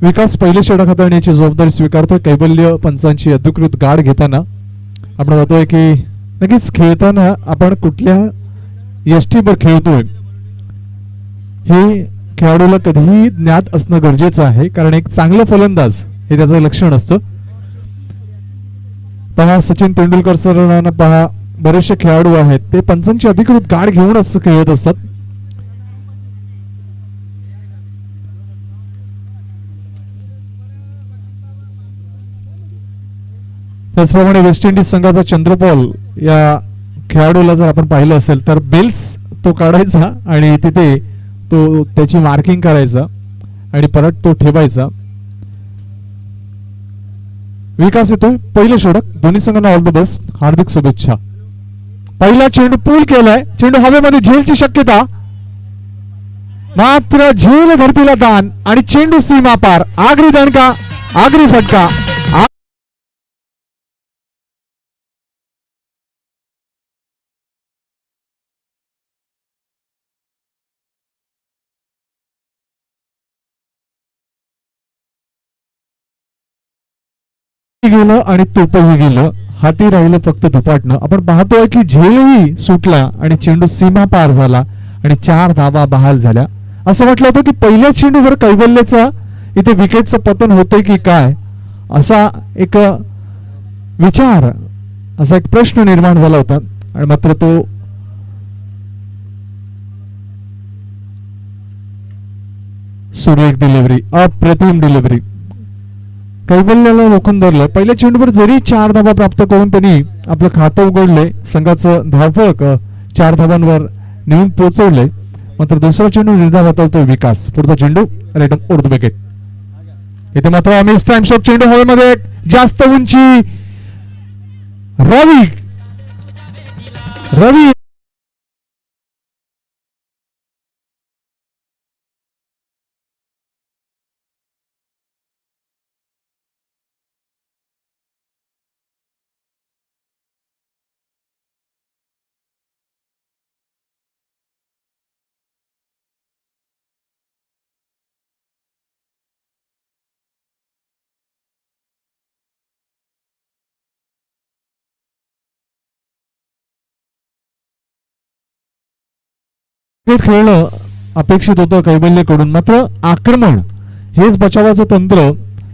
विकास पहिले षटक हाताळण्याची जबाबदारी स्वीकारतोय. कैवल्य पंचांची अधिकृत गाठ घेताना आपण बघतोय की नक्कीच खेळताना आपण कुठल्या यष्टीवर खेळतोय हे खेळाडूला कधीही ज्ञात असणं गरजेचं आहे, कारण एक चांगला फलंदाज हे त्याचं लक्षण असतं. पहा सचिन तेंडुलकर सरांना पहा, बरेचसे खेळाडू आहेत ते पंचांची अधिकृत गाठ घेऊनच खेळत असतात. त्याचप्रमाणे वेस्ट इंडिज संघाचा चंद्रपॉल या खेळाडूला जर आपण पाहिलं असेल तर बेल्स तो काढायचा आणि तिथे तो त्याची मार्किंग करायचा आणि परत तो ठेवायचा. विकास येतोय, पहिलं षटक. दोन्ही संघांना ऑल द बेस्ट, हार्दिक शुभेच्छा. पहिला चेंडू पूल केलाय, चेंडू हवेमध्ये झेलची शक्यता, मात्र झेल धरतीला दान आणि चेंडू सीमा पार. आगरी दणका, आगरी फटका. गेलं आणि तोपही गेलं, हाती राहिलं फक्त दुपाटणं. आपण पाहतोय की झेलही सुटला आणि चेंडू सीमा पार झाला आणि 4 धावा बहाल झाल्या. असं म्हटलं होतं की पहिल्या चेंडूवर कैवल्यचा इथे विकेटचं पतन होते की काय, असा एक विचार, असा एक प्रश्न निर्माण झाला होता. आणि मात्र तो सुरेख डिलिव्हरी, अप्रतिम डिलिव्हरी. कैवल्याला रोखून धरलं. पहिल्या चेंडूवर जरी 4 धावा प्राप्त करून त्यांनी आपलं खातं उघडले, संघाचं धावफलक 4 धावांवर नेऊन पोहोचवले. मात्र दुसरा चेंडू निर्धाव हाताळतोय विकास. पुढचा चेंडू रेटम उर्दू विकेट. इथे मात्र मिस टाइम शॉट, चेंडू हवेमध्ये जास्त उंची, रवी रवी खेळणं अपेक्षित होतं कैवल्यकडून. मात्र आक्रमण हेच बचावाचं तंत्र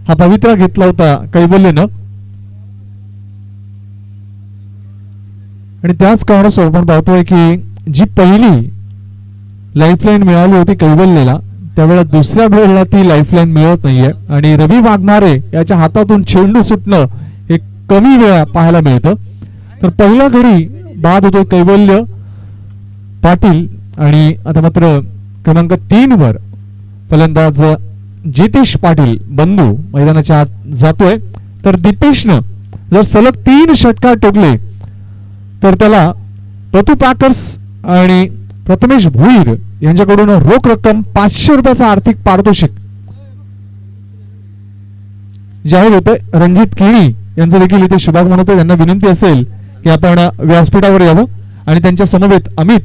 हा पवित्रा घेतला होता कैवल्यनं. आणि त्याच कारणास्तव आपण पाहतोय की जी पहिली लाईफलाईन मिळाली होती कैवल्यला, त्यावेळेला दुसऱ्या वेळेला ती लाईफलाईन मिळत नाहीये. आणि रवी वाघमारे याच्या हातातून चेंडू सुटणं हे कमी वेळा पाहायला मिळतं. तर पहिला घडी बाद होतो कैवल्य पाटील. आणि आता मात्र क्रमांक 3 वर फलंदाज जितेश पाटील बंधू मैदानाच्या आत जातोय. तर दीपेशनं जर सलग 3 षटकार टोकले तर त्याला पतू पॅकर्स आणि प्रथमेश भुईर यांच्याकडून रोख रक्कम 500 रुपयाचा आर्थिक पारितोषिक जाहीर होतंय. रणजित केणी यांचं देखील इथे शुभागमन होतं. त्यांना विनंती असेल की आपण व्यासपीठावर यावं आणि त्यांच्या समवेत अमित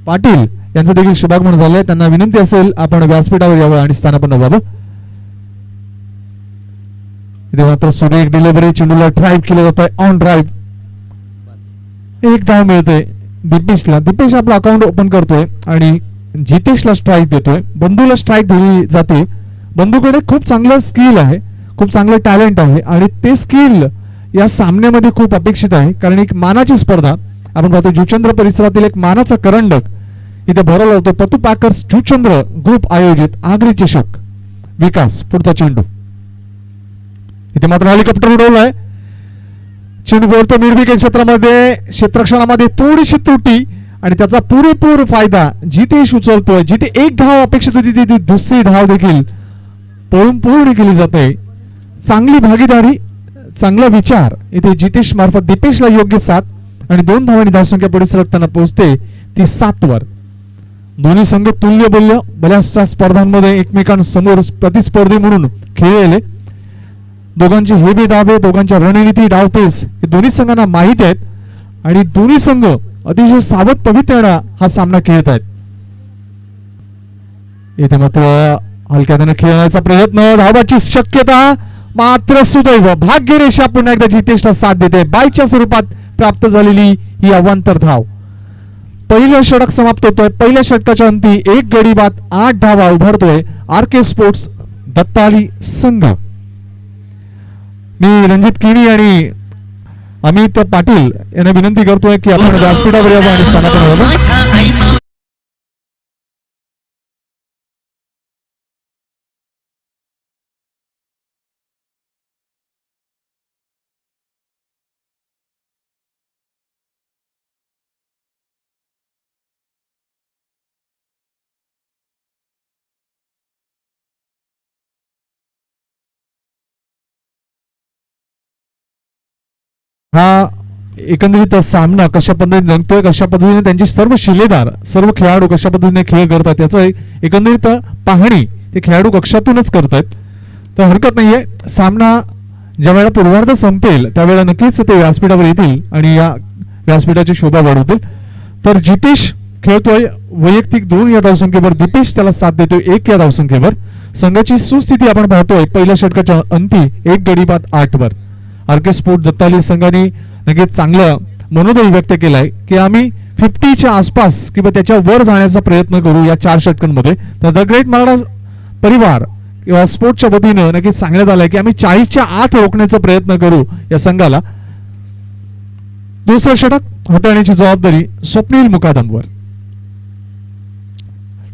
पाटील यांचं देखील शुभागमन झालंय. त्यांना विनंती असेल आपण व्यासपीठावर यावं आणि स्थानापन्न व्हावं. इथे मात्र सुरेख डिलिव्हरी, चेंडूला ड्राईव्ह केलं जातंय, ऑन ड्राईव्ह. 1 धाव मिळते दीपेशला. दीपेश आपलं अकाउंट ओपन करतोय आणि जितेशला स्ट्राईक देतोय. बंधूला स्ट्राईक दिली जाते. बंधूकडे खूप चांगलं स्किल आहे, खूप चांगलं टॅलेंट आहे आणि ते स्किल या सामन्यामध्ये खूप अपेक्षित आहे. कारण एक मानाची स्पर्धा आपण पाहतो. जुचंद्र परिसरातील एक मानाचा करंडक इथे भरवला होतो. पतू पॅकर्स जुचंद्र ग्रुप आयोजित आगरी चषक. विकास पुढचा चेंडू. इथे मात्र हेलिकॉप्टर उडवलाय. चेंडू बोलतो मिड विकेट क्षेत्रामध्ये, क्षेत्ररक्षणामध्ये थोडीशी त्रुटी आणि त्याचा पुरेपूर फायदा जितेश उचलतोय. जिथे 1 धाव अपेक्षित होती तिथे दुसरी धाव देखील पळून पूर्ण केली जाते. चांगली भागीदारी, चांगला विचार इथे जितेश मार्फत दीपेशला योग्य साथ आणि 2 धावांनी धावसंख्या पुढे सरकताना पोहोचते ती 7 वर. दोन्ही संघ तुल्यबल्य बऱ्याचशा स्पर्धांमध्ये एकमेकांसमोर प्रतिस्पर्धी म्हणून खेळले. दोघांचे हेबे दाबे, दोघांच्या रणनीती, डावपेच हे दोन्ही संघांना माहिती आहेत आणि दोन्ही संघ अतिशय सावध पवित्र्याने हा सामना खेळत आहेत. इथे मात्र हलक्याने खेळण्याचा प्रयत्न, धावाची शक्यता, मात्र सुदैव भाग्यरेषा पुन्हा एकदा जितेशला साथ देते. बायच्या स्वरूपात प्राप्त झालेली ही अवांतर धाव. पहिलं षटक समाप्त होतोय. पहिल्या षटकाच्या अंती 1 गडी बाद 8 धावा उभारतोय आरके स्पोर्ट्स दत्ताली संघ. मी रणजित किणी आणि अमित पाटील यांना विनंती करतोय की आपण व्यासपीठावर यावं आणि स्थानापन्न व्हावं. हा एकंदरीत सामना कशा पद्धतीने रंगतोय, कशा पद्धतीने त्यांचे सर्व शिलेदार, सर्व खेळाडू कशा पद्धतीने खेळ करतात याचं एकंदरीत पाहणी ते खेळाडू कक्षातूनच करतायत. तर हरकत नाहीये. सामना ज्या वेळेला पूर्वार्ध संपेल त्यावेळेला नक्कीच ते व्यासपीठावर येतील आणि या व्यासपीठाची शोभा वाढवतील. तर जितेश खेळतोय वैयक्तिक 2 या धावसंख्येवर, दीपेश त्याला साथ देतोय 1 या धावसंख्येवर. संघाची सुस्थिती आपण पाहतोय पहिल्या षटकाच्या अंती 1 गडी बाद 8 वर. आरके स्पोर्ट दत्ताली संघाने नक्कीच चांगलं मनोदय व्यक्त केलाय की आम्ही 50च्या आसपास किंवा त्याच्या वर जाण्याचा प्रयत्न करू या 4 षटकांमध्ये. तर द ग्रेट मराठा परिवार किंवा स्पोर्टच्या वतीनं नक्कीच सांगण्यात आलंय की आम्ही 40च्या आत रोखण्याचा प्रयत्न करू या संघाला. दुसरं षटक हाताळण्याची जबाबदारी स्वप्नील मुकादमवर.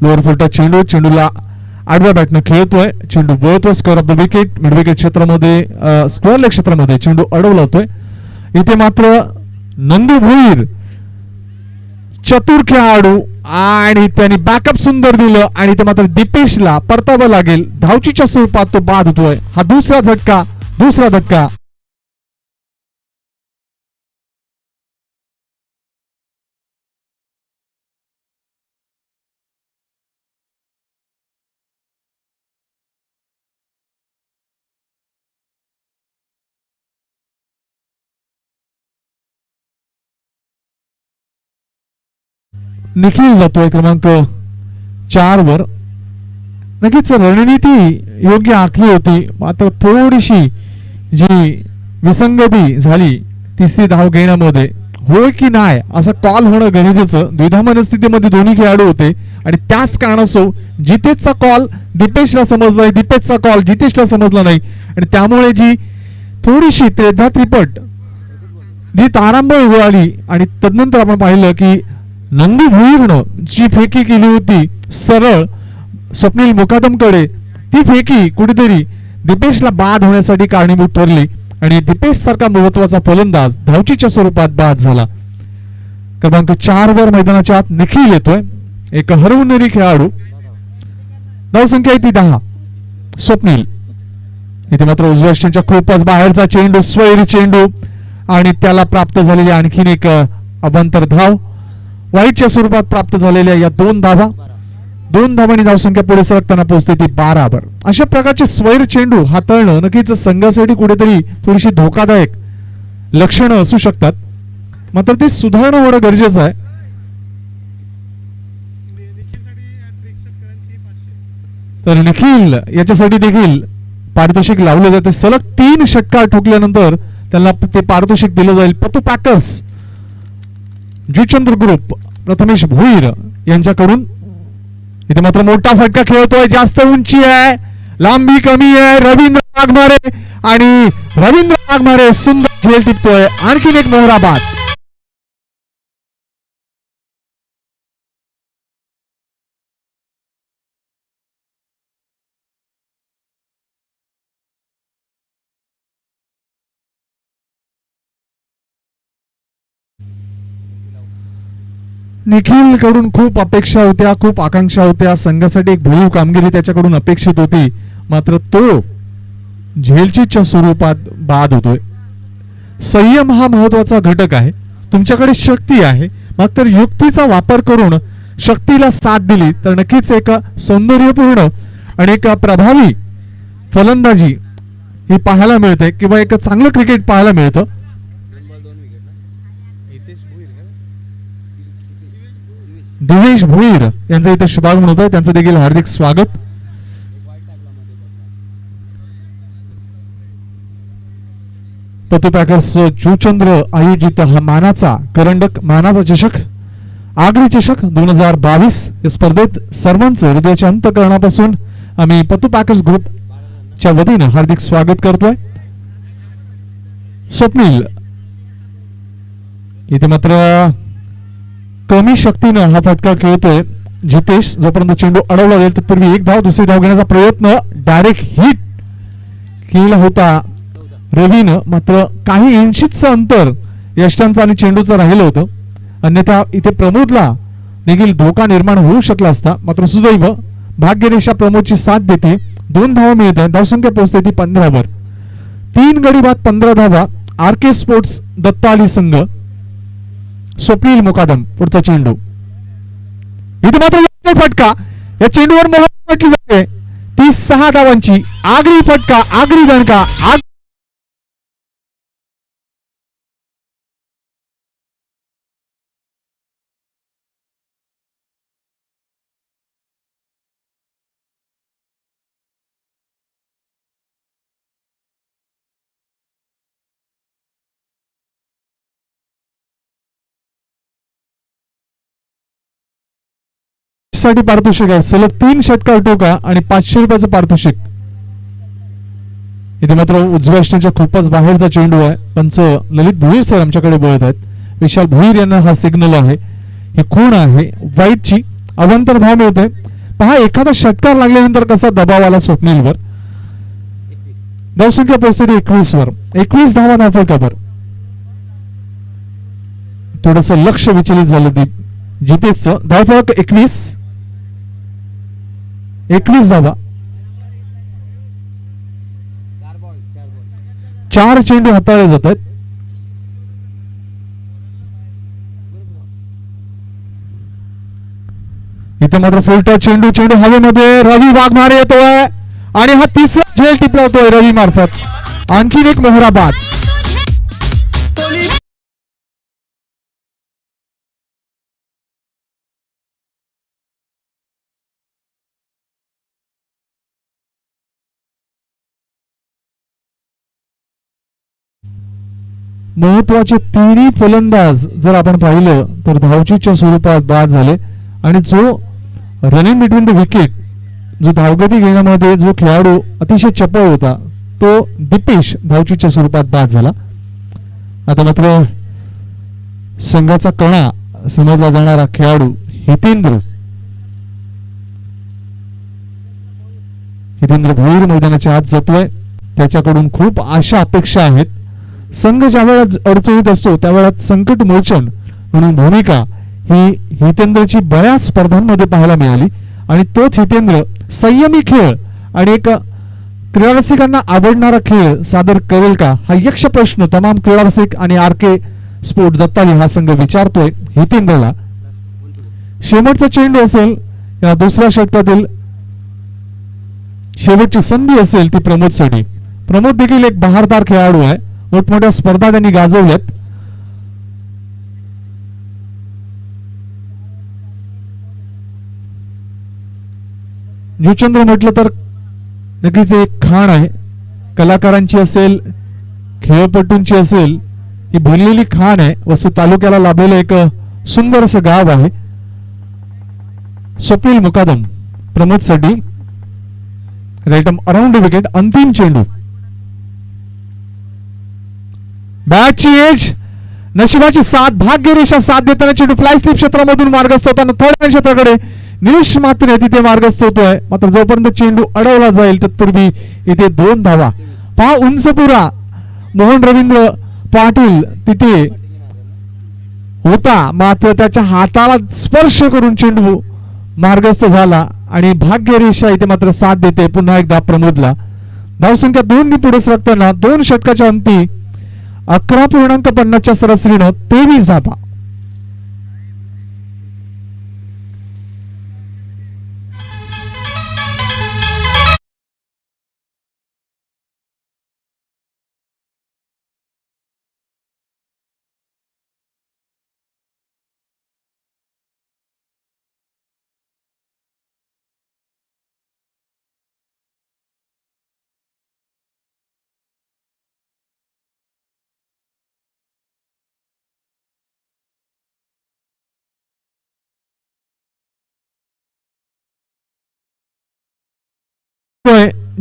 लोअर फुलटा चेंडू, चेंडूला आडव्या बॅटनं खेळतोय, चेंडू वळतोय square off the wicket. Mid wicket क्षेत्रामध्ये स्क्वेअर लेग क्षेत्रामध्ये चेंडू अडवला होतोय. इथे मात्र नंदू भोईर चतुर खेळाडू आणि त्यांनी बॅकअप सुंदर दिलं आणि ते मात्र दीपेशला परतावं लागेल. धावचीच्या स्वरूपात तो बाद होतोय. हा दुसरा धक्का. निखिल जातोय क्रमांक 4 वर. नक्कीच रणनीती योग्य आखली होती, मात्र थोडीशी जी विसंगती झाली तिसरी धाव घेण्यामध्ये. होय की नाही असा कॉल होणं गरजेचं. द्विधा मनस्थितीमध्ये दोन्ही खेळाडू होते आणि त्याच कारणास्तव जितेशचा कॉल दीपेशला समजला नाही, दीपेशचा कॉल जितेशला समजला नाही आणि त्यामुळे जी थोडीशी त्रेधा त्रिपट जी तारांबळ उडाली. आणि तदनंतर आपण पाहिलं की नंदू भुईरनं जी फेकी केली होती सरळ स्वप्नील मुकादमकडे, ती फेकी कुठेतरी दीपेशला बाद होण्यासाठी कारणीभूत ठरली आणि दीपेश सारखा महत्वाचा फलंदाज धावचीच्या स्वरूपात बाद झाला. क्रमांक 4 वर मैदानाच्या आत निखिल येतोय, एक हरवणारी खेळाडू. धावसंख्या आहे ती 10. स्वप्नील इथे मात्र उजव्या स्टंपच्या खूपच बाहेरचा चेंडू, स्वैरी चेंडू आणि त्याला प्राप्त झालेली आणखीन एक अभ्यंतर धाव. वाईटच्या स्वरूपात प्राप्त झालेल्या या 2 धावा, 2 धावांनी धावसंख्या पुढे सरकताना पोहोचते ती 12 वर. अशा प्रकारचे स्वैर चेंडू हाताळणं नक्कीच संघासाठी कुठेतरी थोडीशी धोकादायक लक्षणं असू शकतात, मात्र ते सुधारणं होणं गरजेचं आहे. तर निखिल याच्यासाठी देखील पारितोषिक लावले जाते. सलग 3 षटकार ठोकल्यानंतर त्यांना ते पारितोषिक दिलं जाईल. पतू पॅकर्स जुचंद्र ग्रुप प्रथमेश भोईर यांच्याकडून. इथे मात्र मोठा फटका खेळतोय, जास्त उंची आहे, लांबी कमी आहे. रवींद्र वाघमारे आणि रवींद्र वाघमारे सुंदर झेल टिपतोय. आणखीन एक मोहरा बाद. निखिल कडून खूप अपेक्षा होत्या, खूप आकांक्षा होत्या. संघासाठी एक भरीव कामगिरी त्याच्याकडून अपेक्षित होती, मात्र तो झेलचीच्या स्वरूपात बाद होतोय. संयम हा महत्वाचा घटक आहे. तुमच्याकडे शक्ती आहे, मात्र युक्तीचा वापर करून शक्तीला साथ दिली तर नक्कीच एक सौंदर्यपूर्ण आणि एक प्रभावी फलंदाजी ही पाहायला मिळते किंवा एक चांगलं क्रिकेट पाहायला मिळतं. दिवेश भोईर यांचं इथे शुभागमन होत आहे, त्यांचं देखील हार्दिक स्वागत. पतू पॅकर्स जुचंद्र आयोजित हा मानाचा करंडक मानाचा चषक आगरी चषक 2022 या स्पर्धेत सर्वांचं हृदयाच्या अंतःकरणापासून आम्ही पतू पॅकर्स ग्रुपच्या वतीनं हार्दिक स्वागत करतोय. स्वप्नील इथे मात्र कमी शक्तीनं हा फटका खेळतोय. जितेश जोपर्यंत चेंडू अडवला जाईल तत्पूर्वी एक धाव दुसरी धाव घेण्याचा प्रयत्न डायरेक्ट हिट केला होता रवीनं, मात्र काही इंचीचं अंतर यष्टांचं आणि चेंडूचं राहिलं होतं. अन्यथा इथे प्रमोदला देखील धोका निर्माण होऊ शकला असता, मात्र सुदैव भाग्यरेषा प्रमोदची साथ देते. 2 धावा मिळत आहेत. धावसंख्या पोहोचते ती 15 वर. 3 गडी बाद 15 धावा. आरके स्पोर्ट्स दत्ताली संघ. स्वप्नील मुकादम पुढचा चेंडू. इथे मात्र फटका या चेंडूवर मोहर म्हटली जाते. ती 6 धावांची आगरी फटका आगरी दणका. साठी पारितोषिक आहे. सलग 3 षटकार टोका आणि 500 रुपयाचं पारितोषिक. इथे मात्र उजव्या यष्टीच्या खूपच बाहेरचा चेंडू आहे. पंच ललित भोईर सर आमच्याकडे बोलत आहेत. विशाल भोईर यांना हा सिग्नल आहे. ही खूण आहे वाईटची. अवांतर धाव मिळते. पहा एखादा षटकार लागल्यानंतर कसा दबाव आला स्वप्नीलवर. धावसंख्या पोहोचते 21 वर. 21 धावा धावफलकावर. थोडस लक्ष विचलित झालं ती जितेशचं. धावफलक 21 धावा. 4 चेंडू हाताळले जात आहेत. इथे मात्र फुलटा चेंडू हवेमध्ये. रवी वाघमारे येतोय आणि हा तिसरा झेल टिपलावतोय रवी मार्फत. आणखी एक मोहरा बाद. महत्वाचे तिन्ही फलंदाज जर आपण पाहिलं तर धावचीच्या स्वरूपात बाद झाले आणि जो रनिंग बिटवीन द विकेट जो धावगती घेण्यामध्ये जो खेळाडू अतिशय चपळ होता तो दिपेश धावचीच्या स्वरूपात बाद झाला. आता मात्र संघाचा कणा समजला जाणारा खेळाडू हितेंद्र भोईर मैदानाच्या आत जातोय. त्याच्याकडून खूप आशा अपेक्षा आहेत. संघ ज्या वेळेला अडचणीत असतो त्यावेळेला संकट मोचन म्हणून भूमिका ही हितेंद्रची बऱ्याच स्पर्धांमध्ये पाहायला मिळाली आणि तोच हितेंद्र संयमी खेळ आणि एक क्रीडारसिकांना आवडणारा खेळ सादर करेल का हा यक्ष प्रश्न तमाम क्रीडारसिक आणि आरके स्पोर्ट दत्ताली हा संघ विचारतोय हितेंद्रला. शेवटचा चेंडू असेल या दुसऱ्या षटकातील शेवटची संधी असेल ती प्रमोदसाठी. प्रमोद देखील एक बहारदार खेळाडू आहे. मोठमोठ्या स्पर्धा त्यांनी गाजवल्यात. जुचंद्र म्हटलं तर नक्कीच एक खाण आहे. कलाकारांची असेल खेळपटूंची असेल ही भरलेली खाण आहे. वस्तू तालुक्याला लाभलेलं एक सुंदर असं गाव आहे. स्वप्नील मुकादम प्रमोद साठी राईट अराउंड विकेट. अंतिम चेंडू. बॅटची एज नशिबाची साथ भाग्यरेषा साथ देताना चेंडू फ्लाय स्लिप क्षेत्रामधून मार्गस्थ होताना थोड्या क्षेत्राकडे निलेश मात्र तिथे मार्गस्थ होतोय. मात्र जोपर्यंत चेंडू अडवला जाईल तत्पूर्वी इथे 2 धावा. पहा उंचपुरा मोहन रवींद्र पाटील तिथे होता मात्र त्याच्या हाताला स्पर्श करून चेंडू मार्गस्थ झाला आणि भाग्यरेषा इथे मात्र साथ देते पुन्हा एकदा प्रमोदला. धावसंख्या 2 पुढे सरकताना 2 षटकाच्या अंती 11.50च्या सरासरीनं 23 धावा.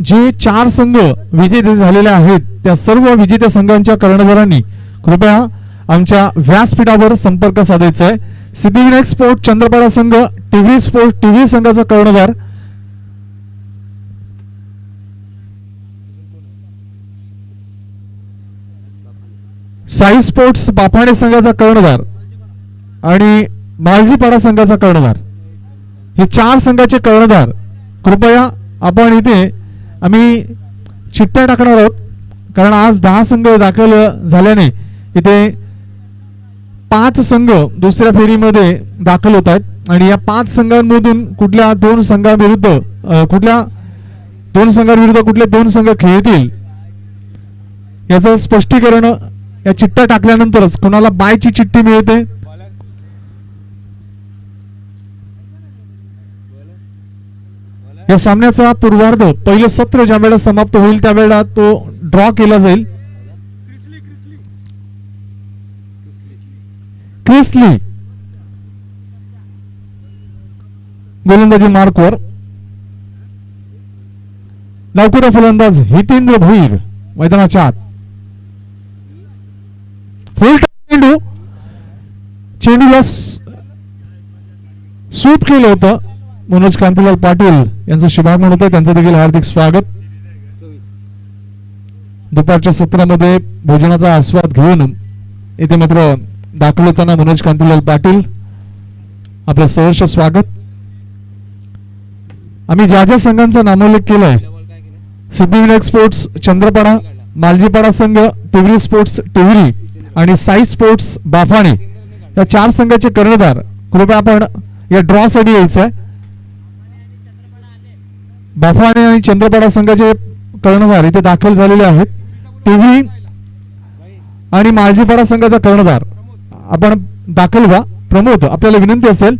जे 4 संघ विजेते झालेले आहेत त्या सर्व विजेत्या संघांच्या कर्णधारांनी कृपया आमच्या व्यासपीठावर संपर्क साधायचा आहे. सिद्धिविनायक स्पोर्ट चंद्रपाडा संघ, टीव्ही स्पोर्ट टीव्ही संघाचा कर्णधार साई स्पोर्ट्स बाफाणे संघाचा कर्णधार आणि मालजीपाडा संघाचा कर्णधार, हे 4 संघाचे कर्णधार कृपया आपण इथे आम्ही चिठ्ठ्या टाकणार आहोत. कारण आज 10 संघ दाखल झाल्याने इथे 5 संघ दुसऱ्या फेरीमध्ये दाखल होत आहेत आणि या 5 संघांमधून कुठल्या 2 संघांविरुद्ध कुठल्या 2 संघांविरुद्ध कुठले 2 संघ खेळतील याचं स्पष्टीकरण या चिठ्ठ्या टाकल्यानंतरच कोणाला बायची चिठ्ठी मिळते. या सामन्याचा पूर्वार्ध पहिलं सत्र ज्या वेळेला समाप्त होईल त्यावेळेला तो ड्रॉ केला जाईल. क्रिस्ली गोलंदाजी मार्कवर, नागपुरा फलंदाज हितेंद्र भोईर मैदानाच्या आत. फुल चेंडूला स्वीप केलं होतं. मनोज कांतीलाल पाटील यांचं शुभागमन होतं, त्यांचं देखील हार्दिक स्वागत. दुपारच्या सत्रामध्ये भोजनाचा आस्वाद घेऊन इथे मात्र दाखल होताना मनोज कांतीलाल पाटील आपलं सहर्ष स्वागत. आम्ही ज्या ज्या संघांचा नामोल्लेख केलाय, सिद्धिविनायक स्पोर्ट्स चंद्रपाडा, मालजीपाडा संघ, टिवरी स्पोर्ट्स टिवरी आणि साई स्पोर्ट्स बाफाणे या 4 संघाचे कर्णधार कृपया आपण या ड्रॉ साठी यायचं आहे. बाफाणे आणि चंद्रपाडा संघाचे कर्णधार इथे दाखल झालेले आहेत. टीव्ही आणि मालजीपाडा संघाचा कर्णधार आपण दाखल व्हा. प्रमोद, आपल्याला विनंती असेल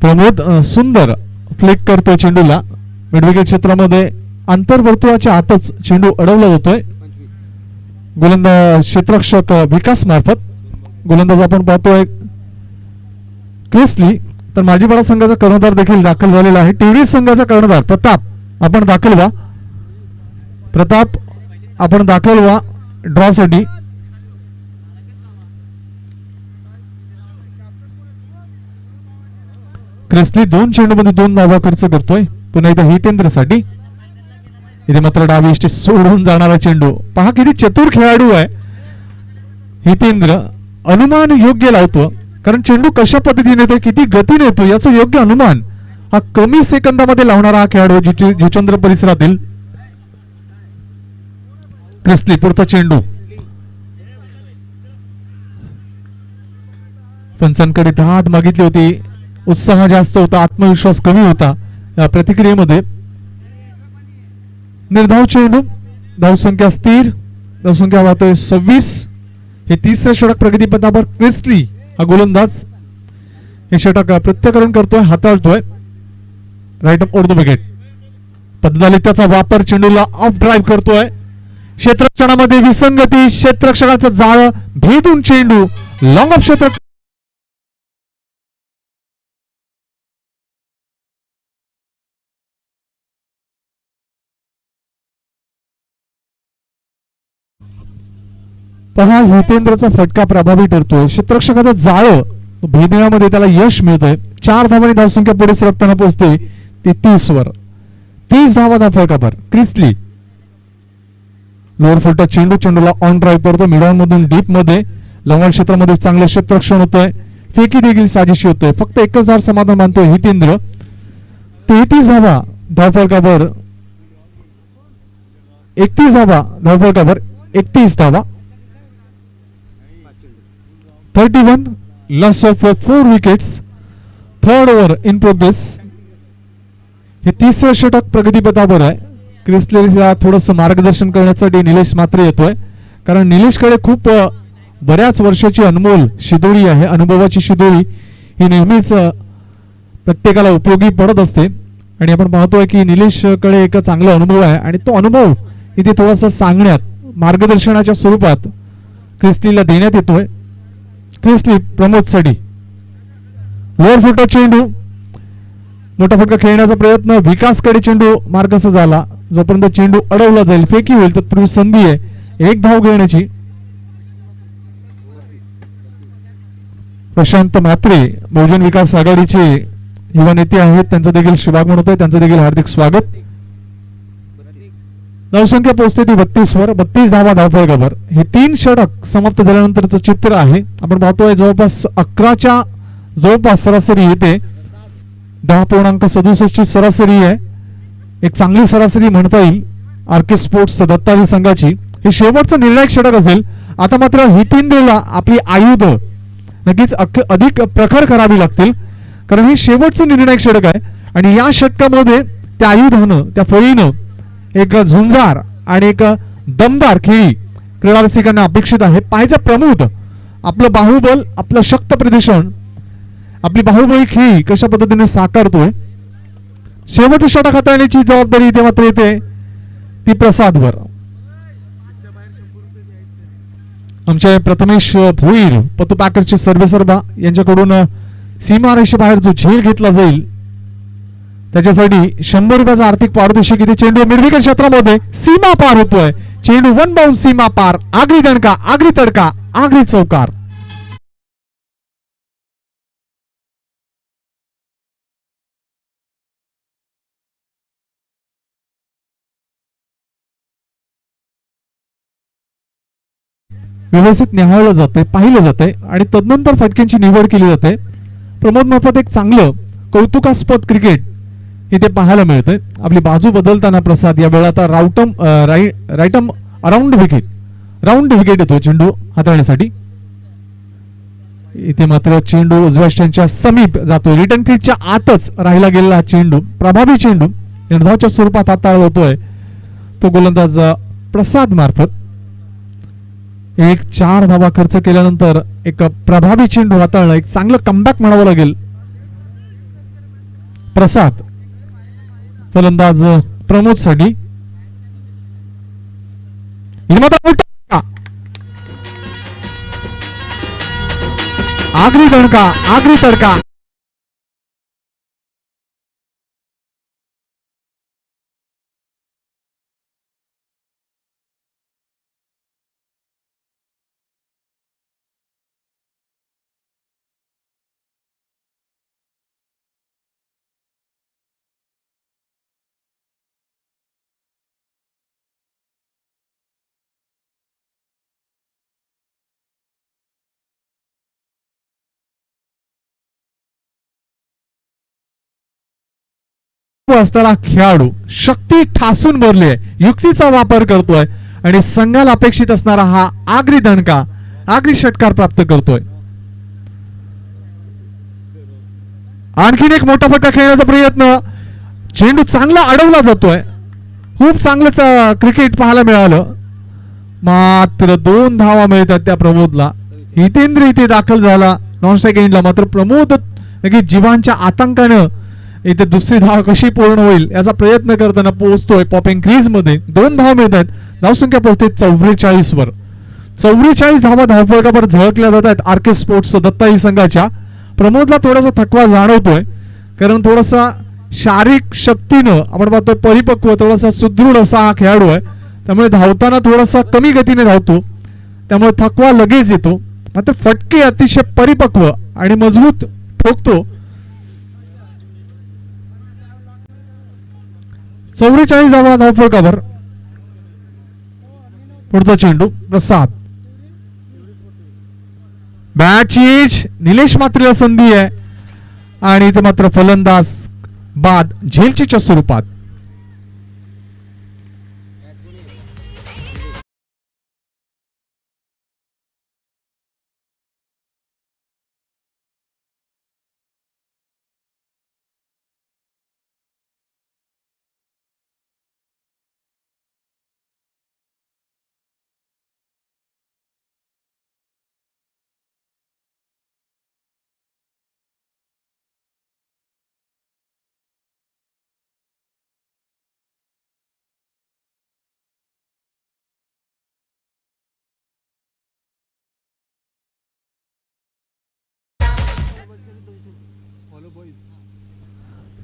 प्रमोद सुंदर फ्लिक करतोय चेंडूला. मिडविकेट क्षेत्रामध्ये आंतरवर्तुळाच्या आतच चेंडू अडवला जातोय गोलंदाज क्षेत्ररक्षक विकास मार्फत. गोलंदाज आपण पाहतोय क्रिस्ली. तर मालजीपाडा संघाचा कर्णधार देखील दाखल झालेला आहे. टिवरी संघाचा कर्णधार प्रताप, आपण दाखल व्हा. प्रताप, आपण दाखल व्हा ड्रॉ साठी. क्रिस्ली 2 चेंडूमध्ये 2 धावा खर्च करतोय. पुन्हा इथे हितेंद्र साठी. इथे मात्र डावी इष्टी सोडून जाणारा चेंडू. पहा किती चतुर खेळाडू आहे हितेंद्र. अनुमान योग्य लावतो, कारण चेंडू कशा पद्धतीने येतो, किती गतीने येतो याचं योग्य अनुमान हा कमी सेकंदामध्ये लावणारा हा खेळाडू जुचंद्र परिसरातील. क्रिस्ली पुढचा चेंडू. पंचांकडे धाद मागितली होती, उत्साह जास्त होता, आत्मविश्वास कमी होता या प्रतिक्रियेमध्ये. निर्धाव चेंडू, धावसंख्या स्थिर, धावसंख्या वाहतोय 26. हे 30रे षटक प्रगतीपथावर क्रिस्ली हा गोलंदाज हे षटक प्रत्याकरण करतोय, हाताळतोय. Right off over the wicket पद्धतीने त्याचा वापर चेंडूला ऑफ ड्राईव्ह करतोय. क्षेत्ररक्षणामध्ये विसंगती, क्षेत्ररक्षकाचं जाळं भेदून चेंडू लॉंग ऑफ क्षेत्र. पहा हितेंद्रचा फटका प्रभावी ठरतोय. क्षेत्ररक्षकाचं जाळं भेदण्यामध्ये त्याला यश मिळतंय. 4 धावांनी धावसंख्या पुढे सरकताना पोहोचते ती 30 वर. 30 धावा फरकावर क्रिस्ली. लोअर फुलटा चेंडू, चेंडूला ऑन ड्राईव्ह करतो मिडॉन मधून डीप मध्ये. लॉंग क्षेत्रामध्ये चांगलं क्षेत्ररक्षण होतंय, फेकी देखील साजेशी होतोय. फक्त एकच धाव समाधान मानतोय हितेंद्र. 33 धावा धावफलकावर, 31 धावा धावफलकावर, 31 धावा. 31 loss of 4 wickets. 3rd over in progress. हे 30रे षटक प्रगतीपथावर आहे. क्रिस्लीला थोडंसं मार्गदर्शन करण्यासाठी निलेश मात्रे येतोय, कारण निलेशकडे खूप बऱ्याच वर्षाची अनमोल शिदोरी आहे. अनुभवाची शिदोरी ही नेहमीच प्रत्येकाला उपयोगी पडत असते आणि आपण पाहतोय की निलेशकडे एक चांगला अनुभव आहे आणि तो अनुभव इथे थोडासा सांगण्यात, मार्गदर्शनाच्या स्वरूपात क्रिस्लीला देण्यात येतोय. क्रिस्ली प्रमोद सडी. लोअर फुटा चेंडू, मोठा फटका खेळण्याचा प्रयत्न, विकासकडे चेंडू मार्गस्थ झाला. जोपर्यंत चेंडू अडवला जाईल, फेकी होईल, तत्पूर्वी संधी आहे एक धाव घेण्याची. प्रशांत म्हात्रे बहुजन विकास आघाडीचे युवा नेते आहेत, त्यांचं देखील शुभागमन होत आहे, त्यांचं देखील हार्दिक स्वागत. धावसंख्या पोहोचते ती 32 वर, 32 धावा धावफलकावर. हे 3 षटक समाप्त झाल्यानंतरचं चित्र आहे. आपण पाहतोय जवळपास 11च्या जवळपास सरासरी येते. 10.67 ची सरासरी आहे. एक चांगली सरासरी म्हणता येईल आरके स्पोर्ट्स दत्तावी संघाची. हे शेवटचं निर्णायक षटक असेल. आता मात्र हितेंद्रला आपली आयुध नक्कीच अधिक प्रखर करावी लागतील, कारण हे शेवटचं निर्णायक षटक आहे आणि या षटकामध्ये त्या आयुधानं, त्या फळीनं एक झुंजार आणि एक दमदार खेळी क्रीडा रसिकांना अपेक्षित आहे. पाहायचा प्रमोद आपलं बाहुबल, आपलं शक्त प्रदर्शन, आपली बाहुबली खेळी कशा पद्धतीने साकारतोय. शेवटचं षटक हाताळण्याची जबाबदारी इथे मात्र येते ती प्रसादवर. आमचे प्रथमेश भोईर पतू पॅकरचे सर्वेसर्वा यांच्याकडून सीमा रेषेबाहेर जो झेल घेतला जाईल त्याच्यासाठी 100 रुपयाचा आर्थिक पारितोषिक इथे. चेंडू मिडविकेट क्षेत्रामध्ये सीमा पार होतोय. चेंडू वन बाउंड सीमा पार. आगरी दणका, आगरी तडका, आगरी चौकार. व्यवस्थित निहाळलं जाते, पाहिलं जाते आणि तदनंतर फटक्यांची निवड केली जाते. प्रमोद मार्फत एक चांगलं कौतुकास्पद क्रिकेट इथे पाहायला मिळतंय. आपली बाजू बदलताना प्रसाद या वेळा आता राईटम अराउंड विकेट, राऊंड विकेट येतो चेंडू हाताळण्यासाठी. इथे मात्र चेंडू उजव्या स्टँडच्या समीप जातोय. रिटर्न क्रीजच्या आतच राहिला गेलेला चेंडू, प्रभावी चेंडू निर्धावच्या स्वरूपात हाताळला होतोय तो गोलंदाज प्रसाद मार्फत. 4 धावा खर्च केल्यानंतर एक प्रभावी चेंडू हाताळणं, एक चांगलं कमबॅक म्हणावं लागेल. प्रसाद फलंदाज प्रमोद साठी. आगरी दणका, आगरी तडका. असताना खेळाडू शक्ती ठासून भरले, युक्तीचा वापर करतोय आणि संघाला अपेक्षित असणारा हा आगरी दणका, आगरी षटकार प्राप्त करतोय. आणखीन एक मोठा फटका खेळण्याचा प्रयत्न. चेंडू चांगला अडवला जातोय. खूप चांगलंच क्रिकेट पाहायला मिळालं. मात्र 2 धावा मिळतात त्या प्रमोदला. हितेंद्र इथे दाखल झाला नॉन स्ट्राइक एंडला. मात्र प्रमोद जीवांच्या आतंकानं इथे दुसरी धाव कशी पूर्ण होईल याचा प्रयत्न करताना पोहोचतोय पॉपिंग क्रीज मध्ये. 2 धावा मिळतात. धावसंख्या पोहोचते 44 वर. 44 धावा धावफलकावर झळकल्या जात आहेत आरके स्पोर्ट्स दत्ताई संघाच्या. प्रमोदला थोडासा थकवा जाणवतोय, कारण थोडासा शारीरिक शक्तीनं आपण पाहतोय परिपक्व, थोडासा सुदृढ असा हा खेळाडू आहे. त्यामुळे धावताना थोडासा कमी गतीने धावतो, त्यामुळे थकवा लगेच येतो. मात्र फटके अतिशय परिपक्व आणि मजबूत ठोकतो. 44 धावा धावफलकावर. पुढचा चेंडू प्रसाद. बॅटचीज निलेश मात्रेला संधी आहे आणि इथे मात्र फलंदाज बाद झेलच्या स्वरूपात.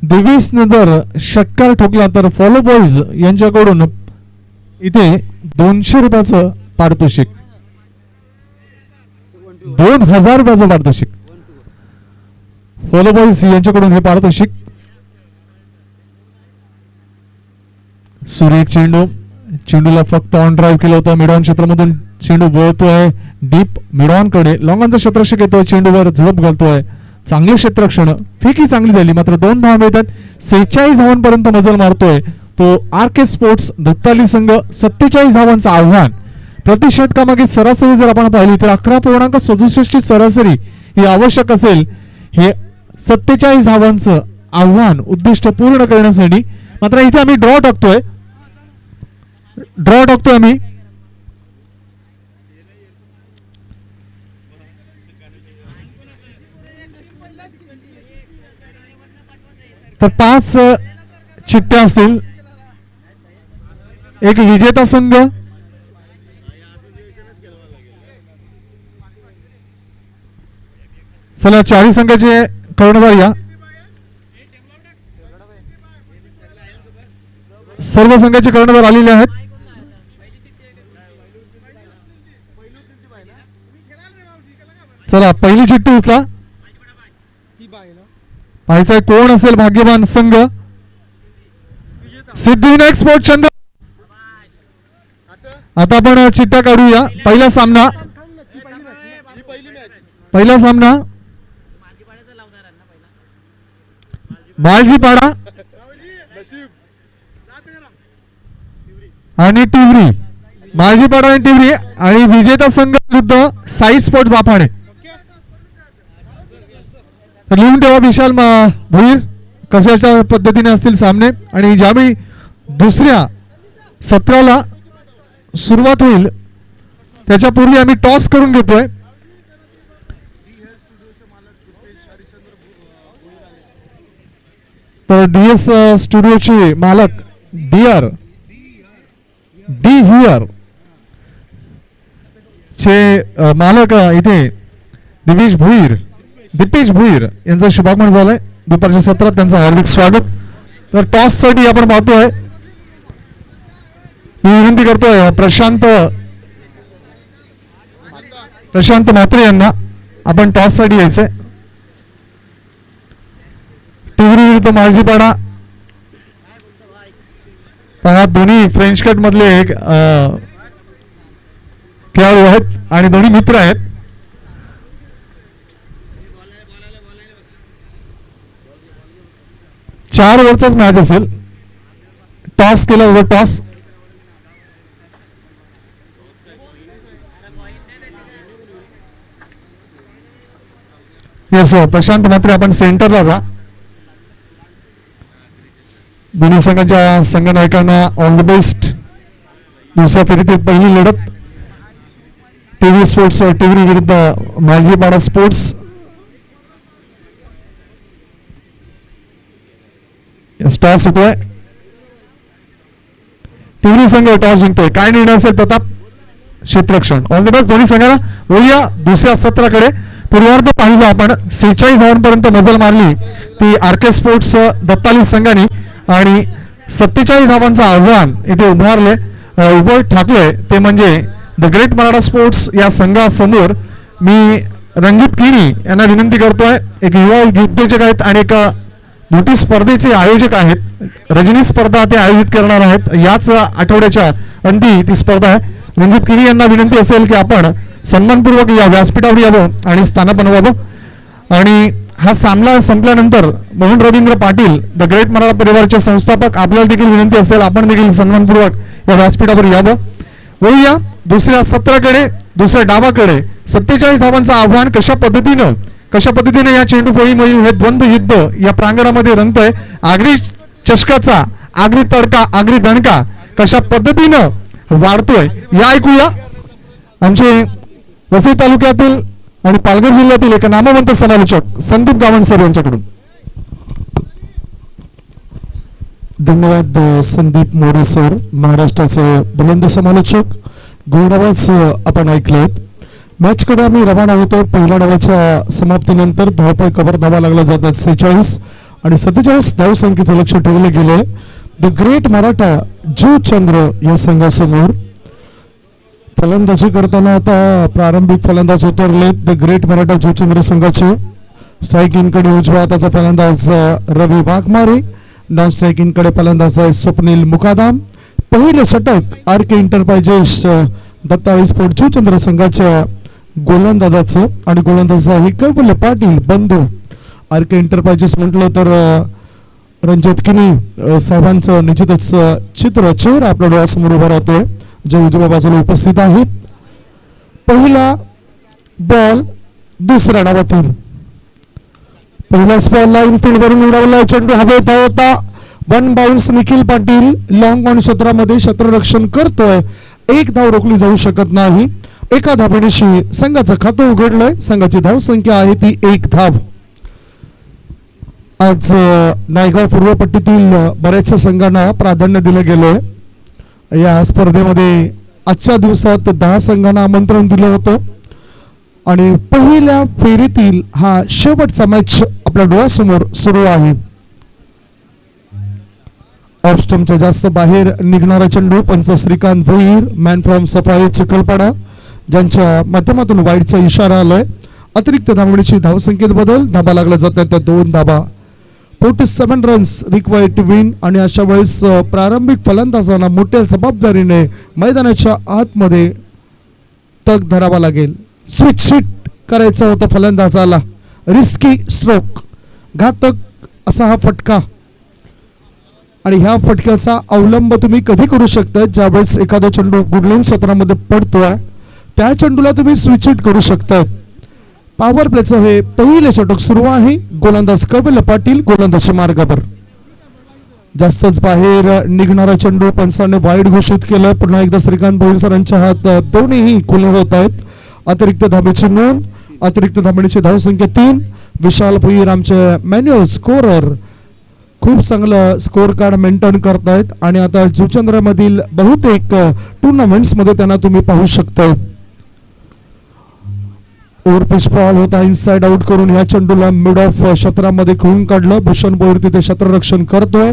दिवेशने जर षटकार ठोकला तर फॉलो बॉईज यांच्याकडून इथे 200 रुपयाचं पारितोषिक, 2000 रुपयाचं पारितोषिक फॉलो बॉईज यांच्याकडून हे पारितोषिक. सुरेख चेंडू, चेंडूला फक्त ऑन ड्राईव्ह केलं होतं. मिडऑन क्षेत्रामधून चेंडू वळतोय डीप मिडऑन कडे, लॉंगांचा क्षेत्ररक्षक येतोय, चेंडूवर झोप घालतोय. चांगले क्षेत्ररक्षण, फेकी चांगली झाली, मात्र 2 धावा मिळतात. 46 धावांपर्यंत मजल मारतोय तो आरके स्पोर्ट्स दत्ताली संघ. 47 धावांचं आव्हान, प्रति षटकामागे सरासरी जर आपण पाहिली तर 11.67 सरासरी ही आवश्यक असेल हे 47 धावांचं आव्हान उद्दिष्ट पूर्ण करण्यासाठी. मात्र इथे आम्ही ड्रॉ टाकतोय आम्ही. तर 5 चिठ्ठ्या असतील, एक विजेता संघ, चला 4 संघाचे कर्णधार या. सर्व संघाचे कर्णधार आलेले आहेत. चला पहिली चिठ्ठी उचला, पाहायचंय कोण असेल भाग्यवान संघ. सिद्धिविनायक स्पोर्ट चंद्र. आता आपण चिठ्ठ्या काढूया. पहिला सामना मालजीपाडा आणि टिवरी. मालजीपाडा आणि टिवरी आणि विजेता संघ विरुद्ध साई स्पोर्ट बाफाणे. लिहून ठेवा विशाल भोईर कशाच्या पद्धतीने असतील सामने. आणि ज्यावेळी दुसऱ्या सत्राला सुरुवात होईल त्याच्यापूर्वी आम्ही टॉस करून घेतोय. तर डीएस स्टुडिओचे मालक डी हियर चे मालक इथे दीपेश भोईर यांचं शुभागमन झालंय दुपारच्या सत्रात. त्यांचं हार्दिक स्वागत. तर टॉस साठी आपण पाहतोय, मी विनंती करतोय प्रशांत म्हात्रे यांना आपण टॉस साठी यायचंय. टिवरी विरुद्ध मालजीपाडा. पहा दोन्ही फ्रेंच कट मधले एक खेळाडू आहेत आणि दोन्ही मित्र आहेत. चार ओव्हरचाच मॅच असेल. टॉस केला होता, टॉस. येस प्रशांत म्हात्रे आपण सेंटरला जा. दोन्ही संघाच्या संघनायकांना ऑल द बेस्ट. दुसऱ्या फेरीतील पहिली लढत टीव्ही स्पोर्ट्स टिवरी विरुद्ध मालजीपाडा स्पोर्ट्स. टॉस होतोय, टिवरी संघ टॉस जिंकतोय. काय निर्णय असेल प्रताप? क्षेत्ररक्षण. ऑल द बेस्ट दोन्ही संघाला. वळूया दुसऱ्या सत्राकडे. पूर्वार्ध पाहिलं आपण 46 धावांपर्यंत मजल मारली ती आरके स्पोर्ट्स दत्ताली संघाने आणि 47 धावांचं आव्हान इथे उभं ठाकलंय ते म्हणजे द ग्रेट मराठा स्पोर्ट्स या संघासमोर. मी रणजित किणी यांना विनंती करतोय, एक युवा उद्योजक आहेत आणि एक मोठी स्पर्धेचे आयोजक आहेत. रजनी स्पर्धा ते आयोजित करणार आहेत. याच आठवड्याच्या अंती ती स्पर्धा आहे. रणजित किणी यांना विनंती असेल की आपण सन्मानपूर्वक या व्यासपीठावर यावं आणि स्थान बनवावं. आणि हा सामना संपल्यानंतर मोहन रवींद्र पाटील द ग्रेट मराठा परिवाराचे संस्थापक, आपल्याला देखील विनंती असेल आपण देखील सन्मानपूर्वक या व्यासपीठावर यावं. वळूया दुसऱ्या सत्राकडे, दुसऱ्या डावाकडे. 47 धावांचं आव्हान कशा पद्धतीने या चेंडू फळीमधील हे द्वंद्व युद्ध या प्रांगणामध्ये रंगतंय. आगरी चषकाचा आगरी तडका, आगरी दणका कशा पद्धतीनं वाढतोय या ऐकूया. आमचे वसई तालुक्यातील आणि पालघर जिल्ह्यातील एक नामवंत समालोचक संदीप गावंड सर यांच्याकडून. धन्यवाद संदीप मोरे सर, महाराष्ट्राचे बुलंद समालोचक. गोड आवाज आपण ऐकलेत. मॅचकडे आम्ही रवाना होतो. पहिल्या डावाच्या समाप्तीनंतर धावपळ कबर धावा लागल्या जातात 46 आणि 47 धावसंख्येचं लक्ष ठेवले गेले द ग्रेट मराठा जीवचंद्र या संघासमोर. फलंदाजी करताना आता प्रारंभिक फलंदाज उतरले द ग्रेट मराठा जीवचंद्र संघाचे. स्ट्रायकिंगकडे उजव्या हाताचा फलंदाज रवी वाघमारे, नॉन स्ट्रायकिंगकडे फलंदाज आहे स्वप्नील मुकादाम. पहिले षटक आर के एंटरप्राइजेस दत्ताळी स्पोर्ट जीवचंद्र संघाच्या गोलंदाजाचं आणि गोलंदाज आहे कैवल्य पाटील बंधू. आर के एंटरप्राइजेस म्हटलं तर रणजित किनी साहेबांचं निश्चितच चित्र चेहरा आपल्या डोळ्यासमोर उभा राहतोय जे उजव्या बाजूला उपस्थित आहेत. पहिला बॉल दुसऱ्या डावातून पहिल्याच बॉलला इनफिल्ड वरून उडवला चेंडू हवेत होता. One bounce Nikhil Patil long on क्षेत्रामध्ये क्षेत्ररक्षण करतोय. एक धाव रोखली जाऊ शकत नाही. एका धावेनिशी संघाचं खातं उघडलंय. संघाची धावसंख्या आहे ती 1 धाव. आज नायगाव पूर्वपट्टीतील बऱ्याचशा संघांना प्राधान्य दिलं गेलंय. या स्पर्धेमध्ये आजच्या दिवसात 10 संघांना आमंत्रण दिलं होतं आणि पहिल्या फेरीतील हा शेवटचा मॅच आपल्या डोळ्यासमोर सुरू आहे. ऑफ स्टंपच्या जास्त बाहेर निघणारा चेंडू पंच श्रीकांत भोईर मॅन फ्रॉम सफाई चिखलपाडा ज्यांच्या माध्यमातून वाईडचा इशारा आलाय. अतिरिक्त धावणीची धावसंख्येत बदल. धाबा लागल्या जातात त्या 2 धाबा. 47 रन्स रिक्वायर्ड टू विन आणि अशा वेळेस प्रारंभिक फलंदाजांना मोठ्या जबाबदारीने मैदानाच्या आतमध्ये तग धरावा लागेल. स्विच हिट करायचं होतं फलंदाजाला. रिस्की स्ट्रोक घातक असा हा फटका आणि ह्या फटक्याचा अवलंब तुम्ही कधी करू शकता ज्यावेळेस एखादा चेंडू गुडलाईन क्षेत्रामध्ये पडतोय त्या चेंडूला तुम्ही स्विच हिट करू शकता. पॉवर प्लेचं हे पहिले षटक सुरू आहे. गोलंदाज कैवल्य पाटील गोलंदाज मार्गावर. जास्तच बाहेर निघणारा चेंडू पंचाने वाईड घोषित केलं. पुन्हा एकदा श्रीकांत भोईर सरांच्या हात दोन्हीही खुले होत आहेत. अतिरिक्त धाबेची नोंद. अतिरिक्त धाबेची धावसंख्या 3. विशाल भोईर आमचे मॅन्युअल स्कोरर खूप चांगलं स्कोर कार्ड मेंटेन करतायत आणि आता जीवचंद्रमधील बहुतेक टुर्नामेंट्स मध्ये त्यांना तुम्ही पाहू शकता. ओव्हरपिच बॉल होता इनसाइड आउट करून ह्या चेंडूला मिड ऑफ क्षेत्रामध्ये खेळून काढलं. भूषण भोईर तिथे क्षेत्ररक्षण करतोय.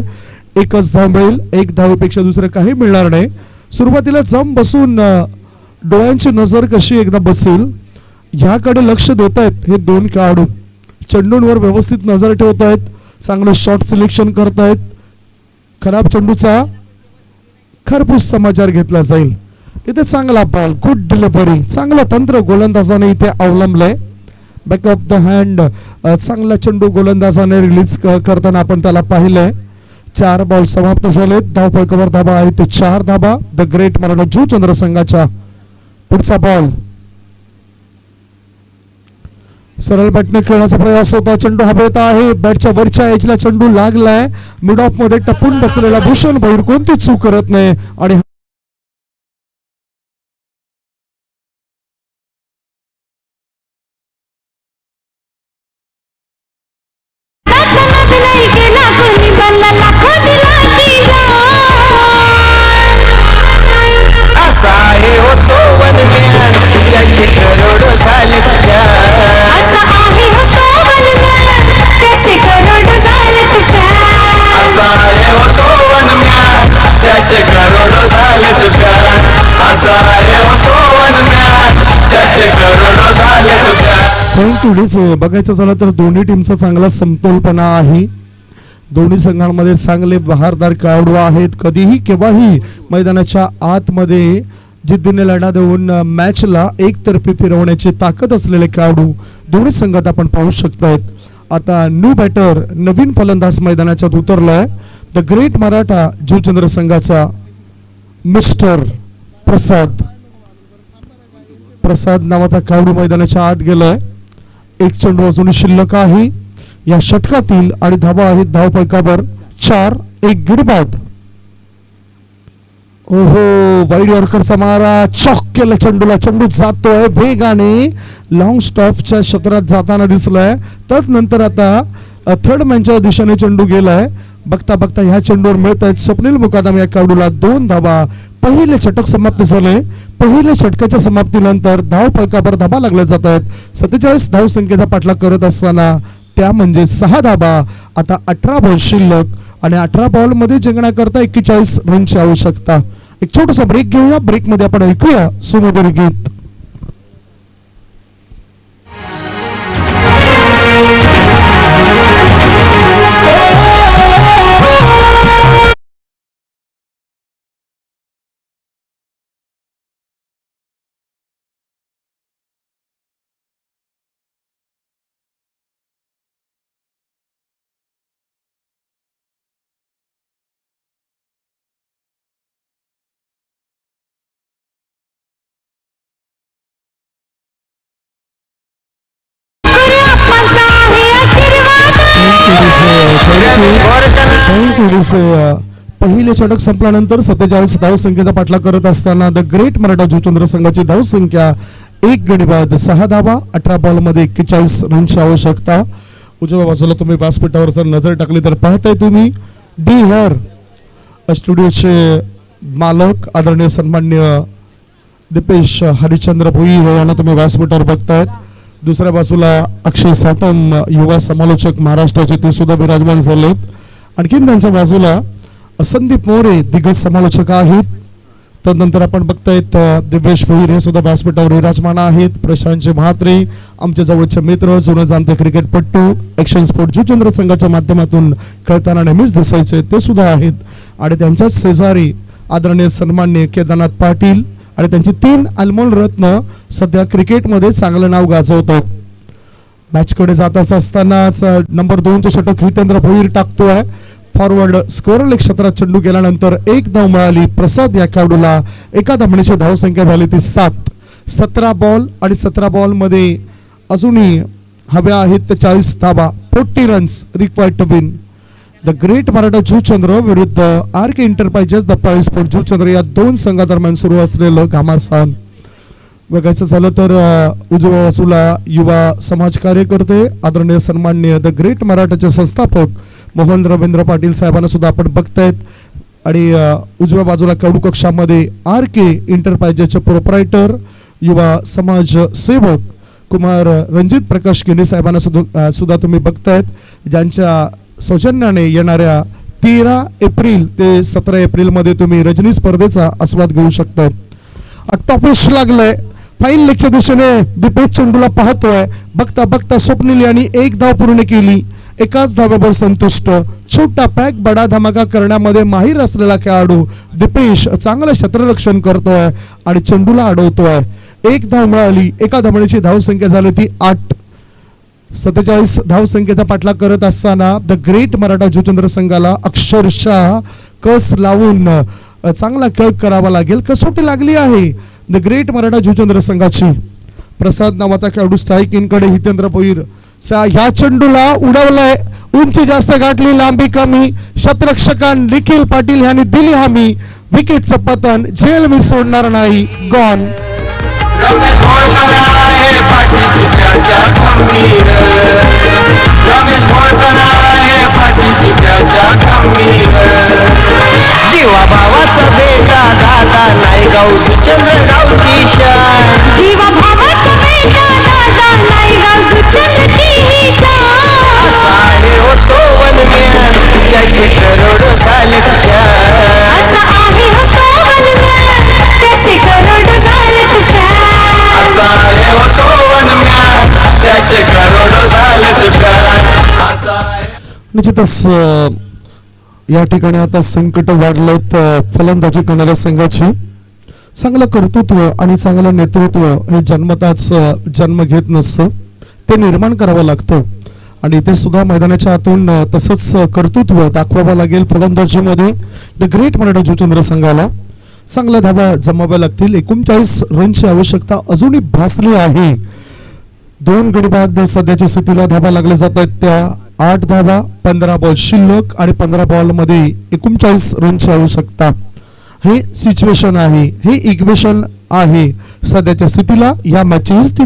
एकच धाव मिळेल. 1 धावेपेक्षा दुसरं काही मिळणार नाही. सुरुवातीला जम बसून डोळ्यांची नजर कशी एकदा बसेल ह्याकडे लक्ष देत आहेत हे 2 खेळाडू. चेंडूंवर व्यवस्थित नजर ठेवत आहेत. चांगलं शॉट सिलेक्शन करतायत. खराब चेंडूचा खरपूस समाचार घेतला जाईल. इथे चांगला बॉल गुड डिलिव्हरी चांगलं तंत्र गोलंदाजाने इथे अवलंबलंय. बॅक ऑफ द हँड चांगला चेंडू गोलंदाजाने रिलीज करताना आपण त्याला पाहिलंय. 4 बॉल समाप्त झालेत. धावपळीवर धाबा आहे ते 4 धाबा. द ग्रेट मराठा जीवचंद्र संघाचा पुढचा बॉल सरळ बॅटने खेळण्याचा प्रयास होता. चेंडू हवेत आहे. बॅटच्या वरच्या एजला चेंडू लागलाय. मिड ऑफ मध्ये टपून बसलेला भूषण भोईर कोणती चूक करत नाही आणि बघायचं झालं तर दोन्ही टीमचा चांगला समतोलपणा आहे. दोन्ही संघांमध्ये चांगले बहारदार खेळाडू आहेत. कधीही केव्हाही मैदानाच्या आतमध्ये जिद्दीने लढा देऊन मॅचला एकतर्फी फिरवण्याची ताकद असलेले खेळाडू दोन्ही संघात आपण पाहू शकतायत. आता न्यू बॅटर नवीन फलंदाज मैदानाच्यात उतरलाय. द ग्रेट मराठा जीवचंद्र संघाचा मिस्टर प्रसाद नावाचा खेळाडू मैदानाच्या आत गेलाय. 1 चेंडू अजून शिल्लक आहे या षटकातील आणि धावा आहेत धावपळकावर 4. 1 गडी ओहो वाईड यॉर्करचा मारा चॉक केला चेंडूला. चेंडू जातोय वेगाने लॉंग स्टॉपच्या क्षेत्रात जाताना दिसलाय. त्यानंतर आता थर्ड मॅनच्या दिशेने चेंडू गेलाय. बघता बघता ह्या चेंडूवर मिळत आहेत स्वप्नील मुकादम या खेळाडूला 2 धावा. पहिले षटक समाप्त झाले. पहिल्या षटकाच्या समाप्तीनंतर धाव फलकावर धाबा लागले जात आहेत. 47 धावसंख्येचा पाठलाग करत असताना त्या म्हणजे 6 धाबा. आता 18 बॉल शिल्लक आणि 18 बॉल मध्ये जिंकण्याकरता 41 रनची आवश्यकता. एक छोटासा ब्रेक घेऊया. ब्रेक मध्ये आपण ऐकूया सुमधुर गीत. पहिले षटक संपल्यानंतर 47 धावसंख्येचा पाठलाग करत असताना द ग्रेट मराठा जुचंद्र संघाची धावसंख्या 1 गडी बाद 6 धावा. 18 बॉल मध्ये 41 रनची आवश्यकता. उजव्या बाजूला तुम्ही व्यासपीठावर जर नजर टाकली तर पाहताय तुम्ही डी हर स्टुडिओचे मालक आदरणीय सन्मान्य दीपेश हरिश्चंद्र भोईर यांना तुम्ही व्यासपीठावर बघतायत. दुसऱ्या बाजूला अक्षय साटम युवा समालोचक महाराष्ट्राचे ते सुद्धा विराजमान झालेत. आणखीन त्यांच्या बाजूला संदीप मोरे दिग्गज समालोचक आहेत. तदनंतर आपण बघतायत दिवेश भोईर हे सुद्धा व्यासपीठावर विराजमान आहेत. प्रशांत म्हात्रे आमच्या जवळचे मित्र जुने जाणते क्रिकेटपट्टू ॲक्शन स्पोर्ट जुचंद्र संघाच्या माध्यमातून खेळताना नेहमीच दिसायचे ते सुद्धा आहेत. आणि त्यांच्याच शेजारी आदरणीय सन्मान्य केदारनाथ पाटील आणि त्यांची 3 अनमोल रत्न सध्या क्रिकेटमध्ये चांगलं नाव गाजवतात. मॅच कडे जात असतानाच नंबर 2 चे षटक हितेंद्र भोईर टाकतोय. फॉरवर्ड स्कोअर क्षेत्रात चेंडू गेल्यानंतर 1 धाव मिळाली. प्रसाद या खेळाडूला एका धावणीची धावसंख्या झाली ती 7. 17 बॉल आणि 17 बॉल मध्ये अजूनही हव्या आहेत 40 धावा. 40 runs required to win. The great Maratha Juchandra विरुद्ध R K enterprises the prize sport Juchandra या 2 संघादरम्यान सुरू असलेलं घमासान बघायचं झालं तर उजव्या बाजूला युवा समाज कार्यकर्ते आदरणीय सन्मान्य द ग्रेट मराठाचे संस्थापक मोहन रवींद्र पाटील साहेबांना सुद्धा आपण बघतायत. आणि उजव्या बाजूला खेळाडू कक्षामध्ये आर के एंटरप्राइजेसचे प्रोप्रायटर युवा समाज सेवक कुमार रणजित प्रकाश गिने साहेबांना सुद्धा तुम्ही बघतायत. ज्यांच्या सौजन्याने येणाऱ्या 13 एप्रिल ते 17 एप्रिल मध्ये तुम्ही रजनी स्पर्धेचा आस्वाद घेऊ शकता. टॉपिश लागलंय. फाईन लेगच्या दिशेने दीपेश चेंडूला पाहतोय. बघता बघता स्वप्नील यांनी 1 धाव पूर्ण केली. एकाच धाव्यावर संतुष्ट. छोटा पॅक बडा धमाका करण्यामध्ये माहीर असलेला खेळाडू दीपेश चांगलं क्षेत्ररक्षण करतोय आणि चेंडूला अडवतोय. 1 धाव मिळाली. एका धावणीची धावसंख्या झाली ती 8. 47 धावसंख्येचा पाठलाग करत असताना द ग्रेट मराठा जुचंद्र संघाला अक्षरशः कस लावून चांगला खेळ करावा लागेल. कसोटी लागली आहे द ग्रेट मराठा जुचंद्र संघाची. प्रसाद नावाचा खेळाडू स्ट्राईक इनकडे हितेंद्र भोईर ह्या चेंडूला उडवलाय. उंची जास्त गाठली लांबी कमी. शतरक्षकान निखिल पाटील यांनी दिली हमी. विकेटचं पतन झेल मी सोडणार नाही. गॉन. जीवा भावाचा बेटा दादा नाही गाव जुचंद्र गावची शान. जीवा भावाचा बेटा दादा नाही गाव जुचंद्रची शान. असा आहे होतो वनम्यान त्याचे करोड झाले छान. असा आहे होतो वनम्यान त्याचे करोड झाले छान. असा आहे होतो वनम्यान त्याचे करोड झाले छान. असा आहे. निश्चितच या ठिकाणी आता संकट वाढलेत फलंदाजी करणाऱ्या संघाची. चांगलं कर्तृत्व आणि चांगलं नेतृत्व हे जन्मताच जन्म घेत नसतं. ते निर्माण करावं लागतं आणि इथे सुद्धा मैदानाच्या आतून तसंच कर्तृत्व दाखवावं लागेल. फलंदाजीमध्ये द ग्रेट मराठा जुचंद्र संघाला चांगल्या धावा जमाव्या लागतील. 39 रनची आवश्यकता अजूनही भासली आहे. 2 गडी बाद सध्याच्या स्थितीला धावा लागल्या जात आहेत त्या 8 धावा. 15 बॉल शिल्लक आणि 15 बॉल मध्ये 39 रनची आवश्यकता. हे सिच्युएशन आहे. हे इक्वेशन आहे सध्याच्या स्थितीला या मॅचची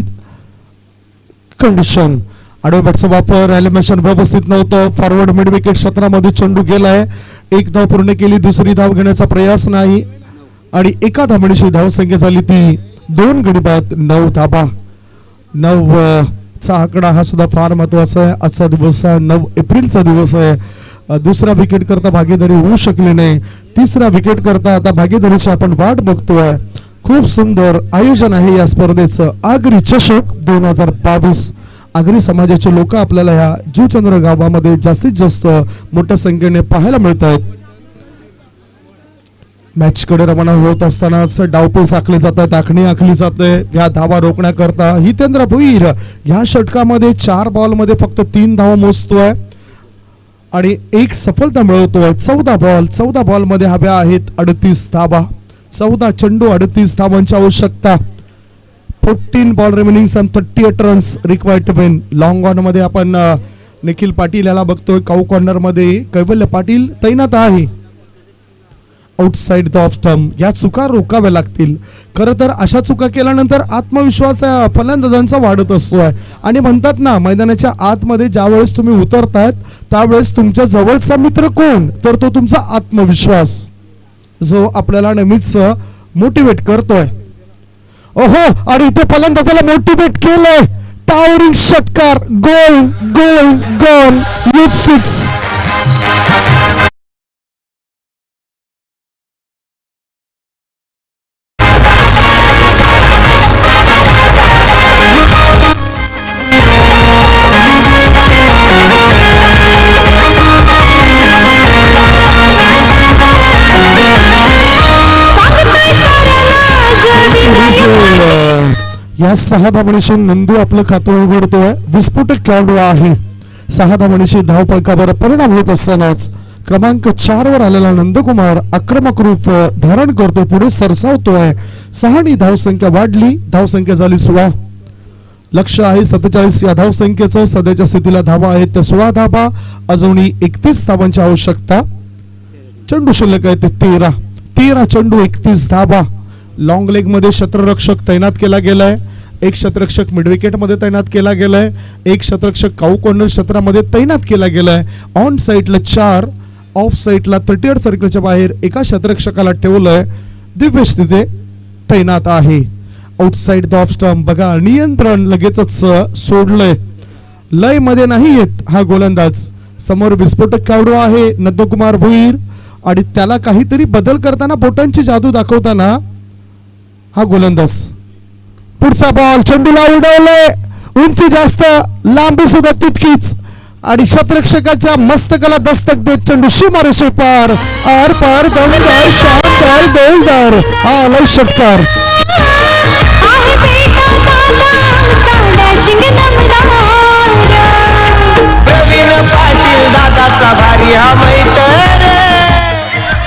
कंडिशन. आडव्या बॅटचा वापर, एलिमिनेशन व्यवस्थित नव्हतं. फॉरवर्ड मिड विकेट क्षेत्रामध्ये चेंडू गेलाय. एक धाव पूर्ण केली, दुसरी धाव घेण्याचा प्रयास नाही आणि एका धावणीची धावसंख्या झाली ती 2 गडी बाद 9 धाबा. 9 चा आकडा हा सुद्धा फार महत्वाचा आहे. आजचा दिवस आहे 9 एप्रिलचा दिवस आहे. दुसरा विकेट करता भागीदारी होऊ शकली नाही. तिसरा विकेट करता आता भागीदारीची आपण वाट बघतोय. खूप सुंदर आयोजन आहे या स्पर्धेचं. आगरी चषक 2022. आगरी समाजाचे लोक आपल्याला या जुचंद्र गावामध्ये जास्तीत जास्त मोठ्या संख्येने पाहायला मिळत आहेत. मॅच कडे रवाना होत असतानाच डावपेच आखले जात आहेत, आखणी आखली जाते या धावा रोखण्याकरता. हितेंद्र भोईर या षटकामध्ये 4 बॉलमध्ये फक्त 3 धावा मोजतोय आणि एक सफलता मिळवतोय. 14 बॉल मध्ये हव्या आहेत 38 धावा. 14 चेंडू 38 धावांची आवश्यकता. 14 ball remaining some 38 runs required to win. Long on मध्ये आपण निखिल पाटील याला बघतोय. काऊ कॉर्नर मध्ये कैवल्य पाटील तैनात आहे. Outside the off stump. या चुका रोखाव्या लागतील. खरं तर अशा चुका केल्यानंतर आत्मविश्वास फलंदाजांचा वाढत असतोय आणि म्हणतात ना, मैदानाच्या आतमध्ये ज्यावेळेस तुम्ही उतरतायत त्यावेळेस तुमच्या जवळचा मित्र कोण, तर तो तुमचा आत्मविश्वास, जो आपल्याला नेहमीच मोटिवेट करतोय. ओहो, आणि इथे फलंदाजाला मोटिवेट केलंय. टावरिंग षटकार. गोल गोल गोल. युथ 6. या 6 धावणीशी नंदू आपलं खातं उघडतोय. विस्फोटक खेळाडू आहे. 6 धावणीशी धावफलकावर परिणाम होत असतानाच क्रमांक 4 वर आलेला नंदकुमार आक्रमक रूप धारण करतोय, पुढे सरसावतोय. 6 धावसंख्या वाढली. धावसंख्या झाली 16. लक्ष आहे 47 या धावसंख्येचं. सध्याच्या स्थितीला धावा आहेत त्या 16 धावा. अजूनही 31 धावांची आवश्यकता. चेंडू शिल्लक आहे ते 13 चेंडू 31 धावा. लॉंग लेग मध्ये क्षेत्ररक्षक तैनात केला गेलाय. एक क्षेत्ररक्षक मिड विकेट मध्ये तैनात केला गेलाय. एक क्षेत्ररक्षक काऊ कॉर्नर क्षेत्रामध्ये तैनात केला गेलाय. ऑन साइडला 4, ऑफ साइडला 38 सर्कलच्या बाहेर एका क्षेत्ररक्षकाला ठेवलंय. दिव्येश तिथे तैनात आहे. Outside the off stump. बघा, नियंत्रण लगेचच सोडलंय. लय मध्ये नाही येत हा गोलंदाज. समोर विस्फोटक खेळाडू आहे नंदकुमार भोईर आणि त्याला काहीतरी बदल करताना, बोटांची जादू दाखवताना हा गोलंदाज. पुढचा बॉल चेंडूला उडवले. उंची जास्त, लांबी सुद्धा तितकीच आणि क्षेत्ररक्षकाच्या मस्तकाला दस्तक देत चेंडू सीमारेषे पार. आर पार. दमदार, शानदार, गोलदार. हा लय षटकार. आहे बेटा दादाचा डॅशिंग दमदार. प्रवीण पाटील दादाचा भारी हा मैटर.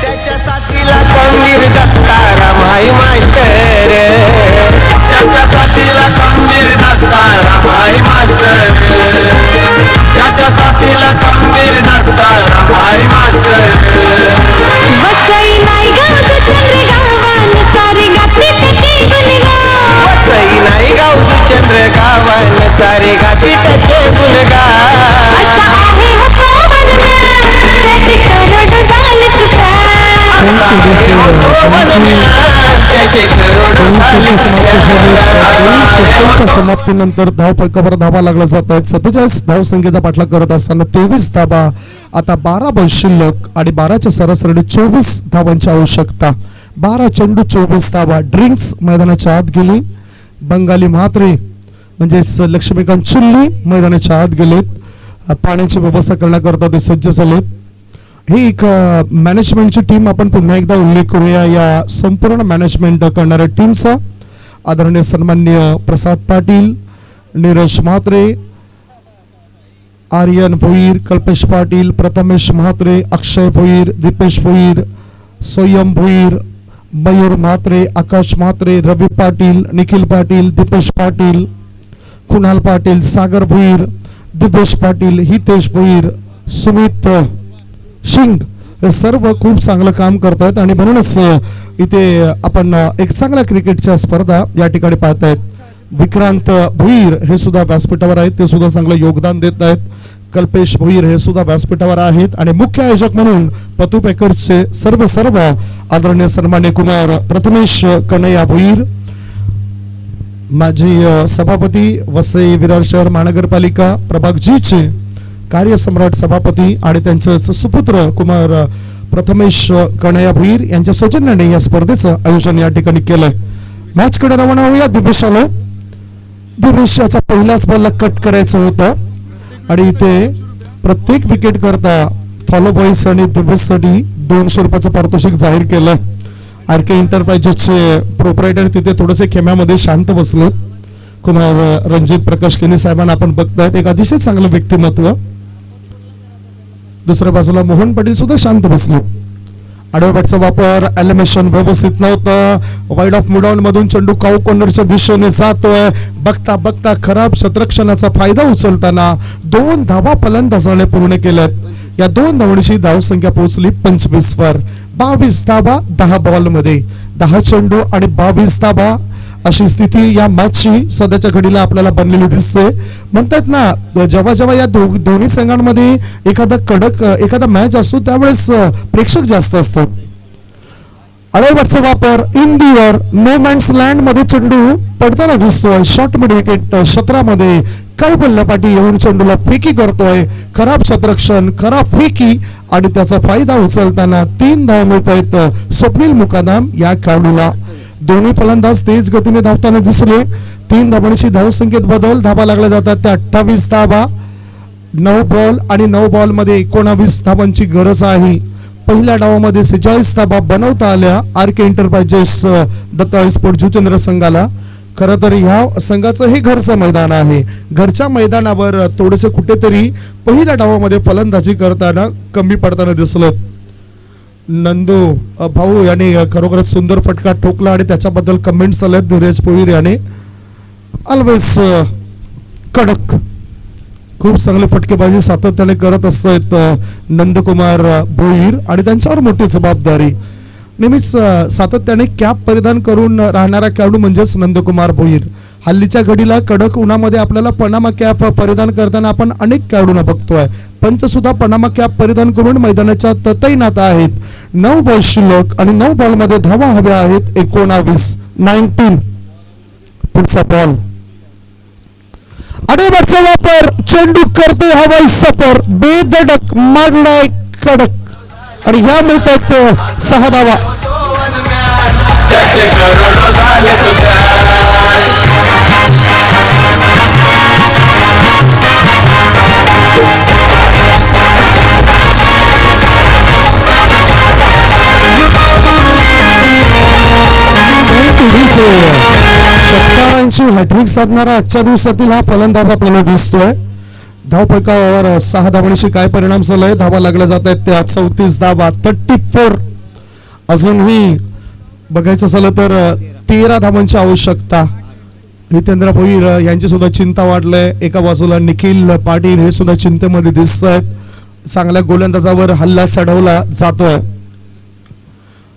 त्याच्या साथीला खंबीर दत्ताराम हाय मास्टर. त्याच्या साथीला खंबीर दत्ताराम हाय मास्टर. त्याच्या साथीला खंबीर दत्ताराम हाय मास्टर. वसई नाही गाव चंद्र गावान सारे गातीत ते गुणगान. वसई नाही गावची चंद्र गावान सारे गाती त्याचे गुणगान. असा आहे हा पवन त्याचे करोड झाले तुझ्या. समाप्तीनंतर धावफलकावर धावा लागला जात आहेत. 47 धावसंख्येचा पाठलाग करत असताना 23 धावा. आता 12 बॉल शिल्लक आणि 12च्या सरासरीने 24 धावांची आवश्यकता. 12 चेंडू 24 धावा. ड्रिंक्स मैदानाच्या आत गेली. बंगाली म्हात्रे म्हणजेच लक्ष्मीकांत चिल्ली मैदानाच्या आत गेलेत. पाण्याची व्यवस्था करण्याकरता ते सज्ज झालेत. ही एक मॅनेजमेंटची टीम. आपण पुन्हा एकदा उल्लेख करूया या संपूर्ण मॅनेजमेंट करणाऱ्या टीमचा. आदरणीय सन्माननीय प्रसाद पाटील, नीरज म्हात्रे, आर्यन भोईर, कल्पेश पाटील, प्रथमेश म्हात्रे, अक्षय भोईर, दीपेश भोईर, सोयम भोईर, मयूर म्हात्रे, आकाश म्हात्रे, रवी पाटील, निखिल पाटील, दीपेश पाटील, कुणाल पाटील, सागर भोईर, दिपेश पाटील, हितेश भोईर, सुमित सिंग हे सर्व खूप चांगलं काम करतात आणि म्हणूनच इथे आपण एक चांगला क्रिकेटच्या स्पर्धा या ठिकाणी पाहतायत. विक्रांत भुईर हे सुद्धा व्यासपीठावर आहेत, ते सुद्धा चांगलं योगदान देत आहेत. कल्पेश भुईर हे सुद्धा व्यासपीठावर आहेत आणि मुख्य आयोजक म्हणून पतू पॅकर्सचे सर्व आदरणीय सन्मान्य कुमार प्रथमेश कन्हैया भुईर, माजी सभापती वसई विरार शहर महानगरपालिका प्रभाग जीचे कार्यसम्राट सभापती आणि त्यांचे सुपुत्र कुमार प्रथमेश कन्हैया भुईर यांच्या सौजन्याने या स्पर्धेचं आयोजन या ठिकाणी केलंय. मॅच कडे रवाना होऊया. दिपेशाला दिपेशाचा पहिल्याच बॉलला कट करायचं होतं आणि इथे प्रत्येक विकेट करता फॉलो बॉईज आणि दिपेशसाठी 200 रुपयाचं पारितोषिक जाहीर केलंय. आरके एंटरप्राइजेसचे प्रोप्रायटर तिथे थोडेसे खेम्यामध्ये शांत बसलेत. कुमार रणजित प्रकाश केनी साहेबांना आपण बघतायत, एक अतिशय चांगलं व्यक्तिमत्व. दुसऱ्या बाजूला मोहन पाटील सुद्धा शांत बसले. आडव्या बॅटचा वापर, एलिमिनेशन व्यवस्थित नव्हतं. वाईड ऑफ मिड ऑन मधून चेंडू काऊ कॉर्नरच्या दिशेने जातोय. बघता बघता खराब क्षेत्ररक्षणाचा फायदा उचलताना 2 धावा फलंदाजाने पूर्ण केल्यात. या 2 धावांची धावसंख्या पोहोचली 25 वर. 22 धावा 10 बॉल मध्ये, 10 चेंडू आणि 22 धावा अशी स्थिती या मॅचची सध्याच्या घडीला आपल्याला बनलेली दिसते. म्हणतात ना, जेव्हा या दोन्ही संघांमध्ये एखादा मॅच असतो त्यावेळेस प्रेक्षक जास्त असतात. अडवटचा वापर in the air, no man's land मध्ये चेंडू पडताना दिसतोय. शॉर्ट मिड विकेट क्षेत्रामध्ये काही बल्लेपाटी येऊन चेंडूला फेकी करतोय. खराब क्षेत्ररक्षण, खराब फेकी आणि त्याचा फायदा उचलताना 3 धावा मिळत आहेत स्वप्नील मुकादम या खेळाडूला. दोन्ही फलंदाज तेज गतीने धावताना दिसले. 3 धावांची धावसंख्येत बदल, धावा लागल्या जातात त्या 28 धावा. 9 बॉल आणि 9 बॉल मध्ये 19 धावांची गरज आहे. पहिल्या डावामध्ये 46 धावा बनवता आल्या आरके एंटरप्राइजेस दत्ताळी स्पोर्ट जुचंद्र संघाला. खरं तर ह्या संघाचं हे घरचं मैदान आहे. घरच्या मैदानावर थोडेसे कुठेतरी पहिल्या डावामध्ये फलंदाजी करताना कमी पडताना दिसलं. नंदू भाऊ याने खरोखरच सुंदर फटका ठोकला आणि त्याच्याबद्दल कमेंट्स आलेत. धीरज भोईर याने ऑलवेज कडक, खूप चांगले फटकेबाजी सातत्याने करत असतात नंदकुमार भोईर आणि त्यांच्यावर मोठी जबाबदारी. नेहमीच सातत्याने कॅप परिधान करून राहणारा खेळाडू म्हणजेच नंदकुमार भोईर. हल्लीच्या घडीला कडक उन्हामध्ये आपल्याला पनामा कॅप परिधान करताना आपण अनेक खेळाडूंना बघतोय. पंच सुद्धा पनामा कॅप परिधान करून मैदानाच्या तैनात आहेत. 9 बॉल शिल्लक आणि 9 बॉल मध्ये धावा हव्या आहेत 19. पुढचा बॉल, अडवटचा वापर, चेंडू करते हवाई सफर, बेधडक मारलाय कडक आणि ह्या मिळतात 6 धावा. षटकारांची हॅट्रिक साधणारा आजच्या दिवसातील हा फलंदाज आपल्याला दिसतोय. धावफलकावर 6 धावांशी काय परिणाम झालाय, धावा लागल्या जात आहेत त्या 34 धावा, 34. अजूनही बघायचं झालं तर 13 धावांची आवश्यकता. हितेंद्र भोईर यांची सुद्धा चिंता वाढलंय. एका बाजूला निखिल पाटील हे सुद्धा चिंतेमध्ये दिसत आहेत. चांगल्या गोलंदाजावर हल्ला चढवला जातोय.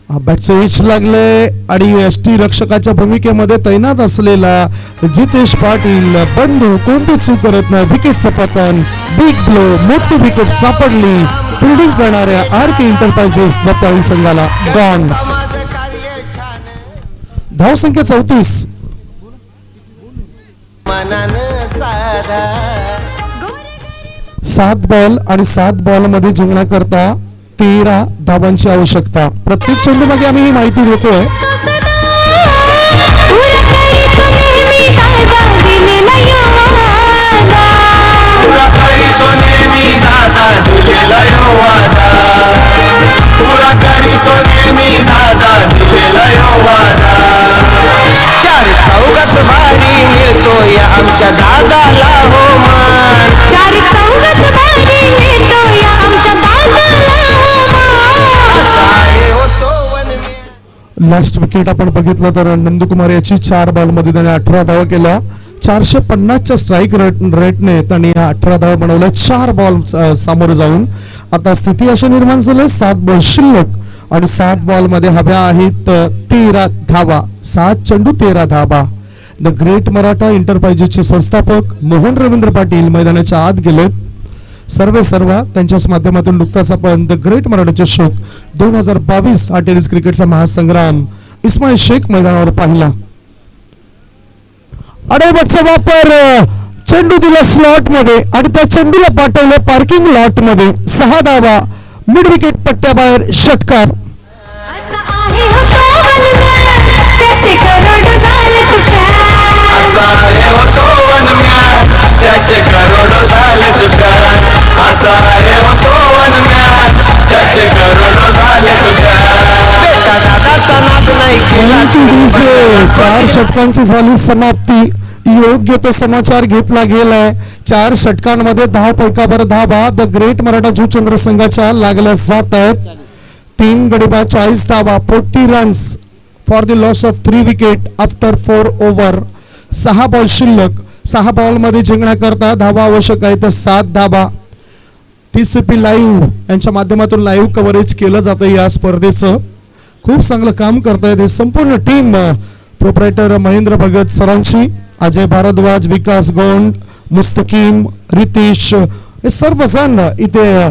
बॅटचे विच लागले आणि यष्टी रक्षकाच्या भूमिकेमध्ये तैनात असलेला जितेश पाटील बंधू कोणती चूक करत नाही. विकेटचं पतन, बिग ब्लो, मोठी विकेट सापडली फिल्डिंग करणाऱ्या आरके एंटरप्राइजेस दत्ताळी संघाला. गॉन. धावसंख्या 34. साधा 7 बॉल आणि 7 बॉल मध्ये जिंकण्याकरता 13 धावांची आवश्यकता. प्रत्येक चेंडू मागे आम्ही ही माहिती देतोय. चौघात भारी मिळतोय आमच्या दादाला हो मान. 4 चौघात भारी मिळतोय आमच्या दादाला हो मान. लास्ट विकेट आपण बघितलं तर नंदकुमार याची 4 बॉल मध्ये त्याने 18 धावा केल्या. 450च्या स्ट्राईक रेटने त्यांनी 18 धावा बनवल्या 4 बॉल सामोरे जाऊन. आता स्थिती अशी निर्माण झाली 7 बॉल शिल्लक आणि 7 बॉल मध्ये हव्या आहेत 13 धावा. 7 चेंडू 13 धावा. द ग्रेट मराठा एंटरप्राइजेसचे संस्थापक मोहन रवींद्र पाटील मैदानाच्या आत गेलेत. सर्व त्यांच्याच माध्यमातून नुकताच आपण द ग्रेट मराठा चषक 2022 हा टेनिस क्रिकेटचा महासंग्राम इस्माईल शेख मैदानावर पाहिला. अडवटचा वापर, चेंडू दिला स्लॉट मध्ये आणि त्या चेंडूला पाठवलं पार्किंग लॉट मध्ये. 6 धावा, मिड विकेट पट्ट्याबाहेर, षटकार. असा आहे हो तो वनम्या, त्याचे करोड झाले तुझ्या. असा आहे हो तो वनम्या, त्याचे करोड झाले तुझ्या. असा आहे हो तो वनम्या, त्याचे करोड झाले तुझ्या. बेटा दादाचा नाद नाही केला तू. 4 षटकांची झाली समाप्ती. योग्य तो समाचार घेतला गेलाय. 4 षटकांमध्ये 10 पैकावर धावा द ग्रेट मराठा जुचंद्र संघाच्या लागल्या जात आहेत. 3 गडी बाद 40 धावा, 40 runs for the loss of 3 wicket after 4 over. 6 ball शिल्लक. 6 बॉल मध्ये जिंकण्याकरता धावा आवश्यक आहे तर 7 धावा. TCP लाईव्ह यांच्या माध्यमातून लाईव्ह कव्हरेज केलं जातं या स्पर्धेचं. खूप चांगलं काम करतायत हे संपूर्ण टीम. प्रोप्रायटर महेंद्र भगत सरांची, अजय भारद्वाज, विकास गोंड, मुस्तकीम, रितेश हे सर्वजण इथे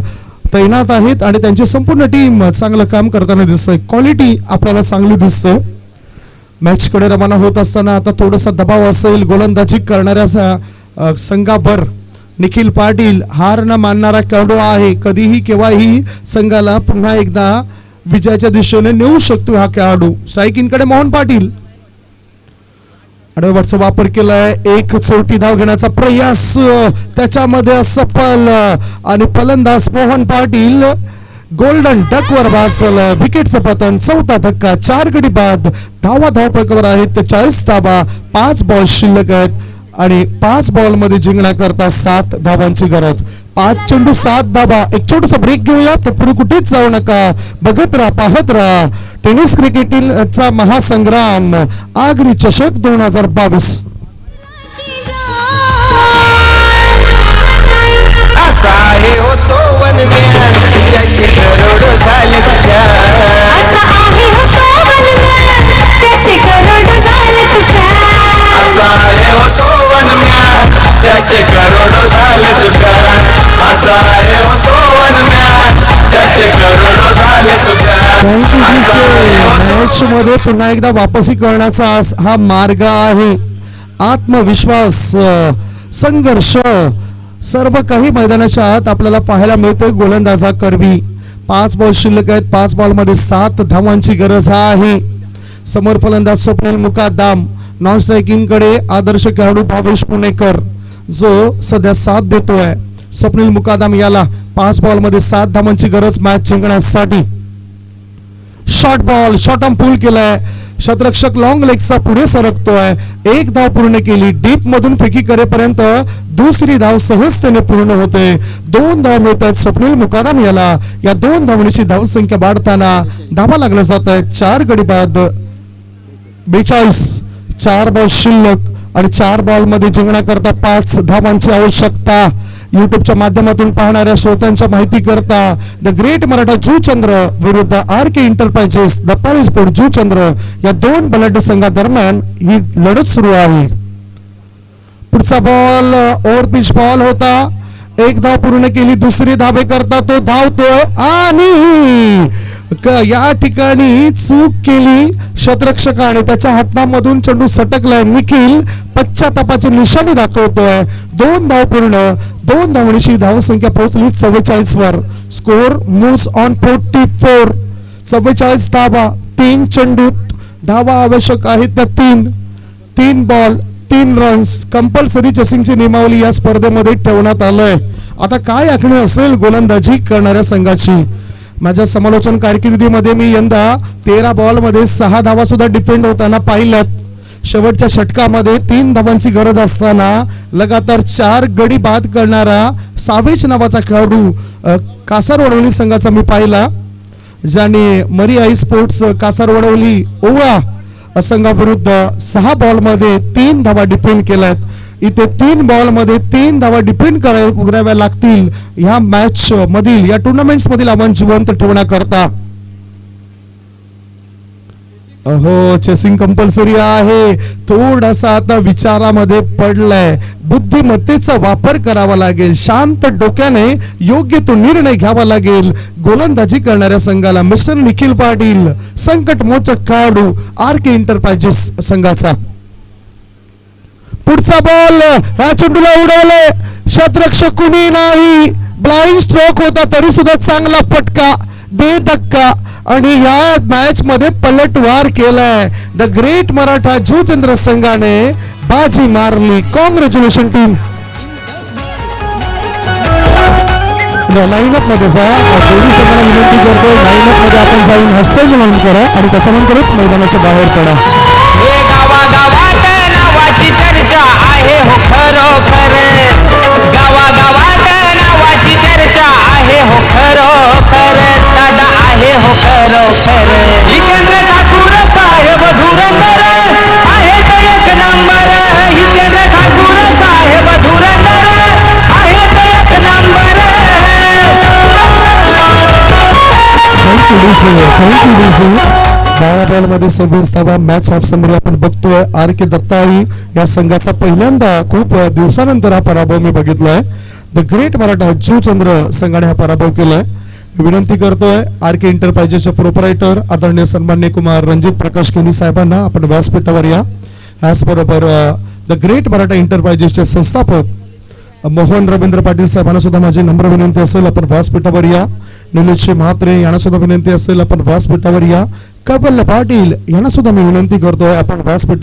तैनात आहेत आणि त्यांची संपूर्ण टीम चांगलं काम करताना दिसतंय. क्वालिटी आपल्याला चांगली दिसते. मॅच कडे रवाना होत असताना आता थोडासा दबाव असेल गोलंदाजी करणाऱ्या संघावर. निखिल पाटील हार न मानणारा खेळाडू आहे. कधीही केव्हाही संघाला पुन्हा एकदा विजयाच्या दिशेने नेऊ शकतो हा खेळाडू. स्ट्रायकिंगकडे मोहन पाटील. अडवटचा वापर केलाय. 1 चौटी धाव घेण्याचा प्रयास त्याच्यामध्ये असफल आणि फलंदाज मोहन पाटील गोल्डन डक वर वाचलं. विकेटचं पतन. 4था धक्का. 4 गडी बाद. धावा धावपैकावर आहेत 40 धावा. 5 बॉल शिल्लक आहेत आणि 5 बॉल मध्ये जिंकण्याकरता 7 धावांची गरज. 5 चेंडू 7 धावा. एक छोटासा ब्रेक घेऊया. तर पुढे कुठेच जाऊ नका. बघत राहा, पाहत राहा. टेनिस क्रिकेटचा महासंग्राम आगरी चषक 2022. असा आहे हो तो वनम्या, त्याचे करोड झाले तुझ्या. असा आहे हो तो वनम्या, त्याचे करोड झाले तुझ्या. असा आहे हो तो वनम्या, त्याचे करोड झाले तुझ्या. असा आहे हो तो वनम्या, त्याचे करोड झाले तुझ्या. मॅच मध्ये पुन्हा एकदा वापसी करण्याचा हा मार्ग आहे. आत्मविश्वास, संघर्ष सर्व काही मैदानाच्या आत आपल्याला पाहायला मिळतोय. गोलंदाजा करवी. 5 बॉल शिल्लक आहेत. 5 बॉल मध्ये 7 धावांची गरज आहे. समोर फलंदाज स्वप्नील मुकादम. नॉन स्ट्रायकिंग कडे आदर्श खेळाडू भावेश पुणेकर जो सध्या साथ देतोय. स्वप्नील मुकादम याला 5 बॉल मध्ये 7 धावांची गरज मॅच जिंकण्यासाठी. शॉर्ट बॉल, शॉर्ट आर्म पूल केलाय. शतरक्षक लॉंग लेगचा पुढे सरकतोय. 1 धाव पूर्ण केली. डीप मधून फेकी करेपर्यंत दुसरी धाव सहजतेने पूर्ण होते. 2 धाव मिळत आहेत स्वप्नील मुकादम याला. या 2 धावणीची धावसंख्या वाढताना धावा लागल्या जात आहेत. 4 गडी बाद 42. 4 बॉल शिल्लक आणि 4 बॉल मध्ये जिंकण्याकरता 5 धावांची आवश्यकता. युट्यूबच्या माध्यमातून पाहणाऱ्या श्रोत्यांच्या माहिती करता द ग्रेट मराठा जुचंद्र विरुद्ध RK enterprises the police sport Juchandra या 2 बलाढ्य संघादरम्यान ही लढत सुरू आहे. पुढचा बॉल ओव्हर पिच बॉल होता. 1 धाव पूर्ण केली. दुसरी धावे करता तो धावतोय आणि या ठिकाणी चूक केली क्षेत्ररक्षकाने. त्याच्या हातामधून चेंडू सटकलाय. निखिल पश्चातापाची निशाणी दाखवतोय. 2 धाव पूर्ण. 2 धावणीची धावसंख्या पोहोचली 44 वर. Score moves on 44. 44 धावा. 3 चेंडूत धावा आवश्यक आहेत तर 3 बॉल 3 रन्स. कंपल्सरी चेसिंगची नियमावली या स्पर्धेमध्ये ठेवण्यात आलंय. आता काय आखणी असेल गोलंदाजी करणाऱ्या संघाची. माझ्या समालोचन कारकिर्दीमध्ये मी यंदा 13 बॉल मध्ये 6 धावा सुद्धा डिफेंड होताना पाहिल्यात. शेवटच्या षटकामध्ये 3 धावांची गरज असताना लगातार 4 गडी बाद करणारा सावेज नावाचा खेळाडू कासारवडवली संघाचा मी पाहिला, ज्याने मरियाई स्पोर्ट्स कासारवडवली ओवा संघाविरुद्ध 6 बॉल मध्ये 3 धावा डिफेंड केल्यात. इथे 3 बॉल मध्ये 3 धावा डिफेंड कराव्या लागतील ह्या मॅच मधील, या टुर्नामेंट्स मधील आव्हान जिवंत ठेवण्याकरता. हो, चेसिंग कंपल्सरी आहे. थोडासा आता विचारामध्ये पडलाय. बुद्धिमत्तेचा वापर करावा लागेल. शांत डोक्याने योग्य तो निर्णय घ्यावा लागेल. गोलंदाजी करणाऱ्या संघाला मिस्टर निखिल पाटील, संकट मोचक खेळाडू RK एंटरप्राइजेस संघाचा. पुढचा बॉल ह्या चेंडूला उडवले. क्षेत्ररक्षक कुणी नाही. ब्लाइंड स्ट्रोक होता तरी सुद्धा चांगला फटका, बेधक्का आणि या मॅच मध्ये पलटवार केलाय. द ग्रेट मराठा जुचंद्र संघाने बाजी मारली. Congratulation team. लाईनअप मध्ये जा. दोन्ही संघांना विनंती करतोय, लाईनअप मध्ये आपण जाऊन हस्तैल नोंद करा आणि त्याच्यानंतरच मैदानाच्या बाहेर पडा. हे गावागावात नावाची चर्चा आहे हो खरोखर. गावागावात नावाची चर्चा आहे हो खरोखर. दादा आहे हो खरोखर. जितेंद्र ठाकूर साहेब धुरंधर आहेत एक नंबर. जितेंद्र ठाकूर साहेब धुरंधर आहेत एक नंबर. Thank you DC. 12 बॉल मध्ये 26 धावा. मॅच ऑफ समरी आपण बघतोय. RK दत्ताई या संघाचा पहिल्यांदा खूप दिवसानंतर हा पराभव मी बघितलाय. द ग्रेट मराठा जुचंद्र संघाने हा पराभव केलाय. विनंती करतोय RK एंटरप्राइजेसचे प्रोपरायटर आदरणीय सन्माननीय कुमार रणजित प्रकाश केनी साहेबांना आपण व्यासपीठावर या. याचबरोबर द ग्रेट मराठा एंटरप्राइजेसचे संस्थापक मोहन रवींद्र पाटील साहेबांना सुद्धा माझी नम्र विनंती असेल आपण व्यासपीठावर या. निलेश म्हात्रे यांना सुद्धा विनंती असेल आपण व्यासपीठावर या. कैवल्य पाटील यांना सुद्धा मी विनंती करतोय आपण व्यासपीठावर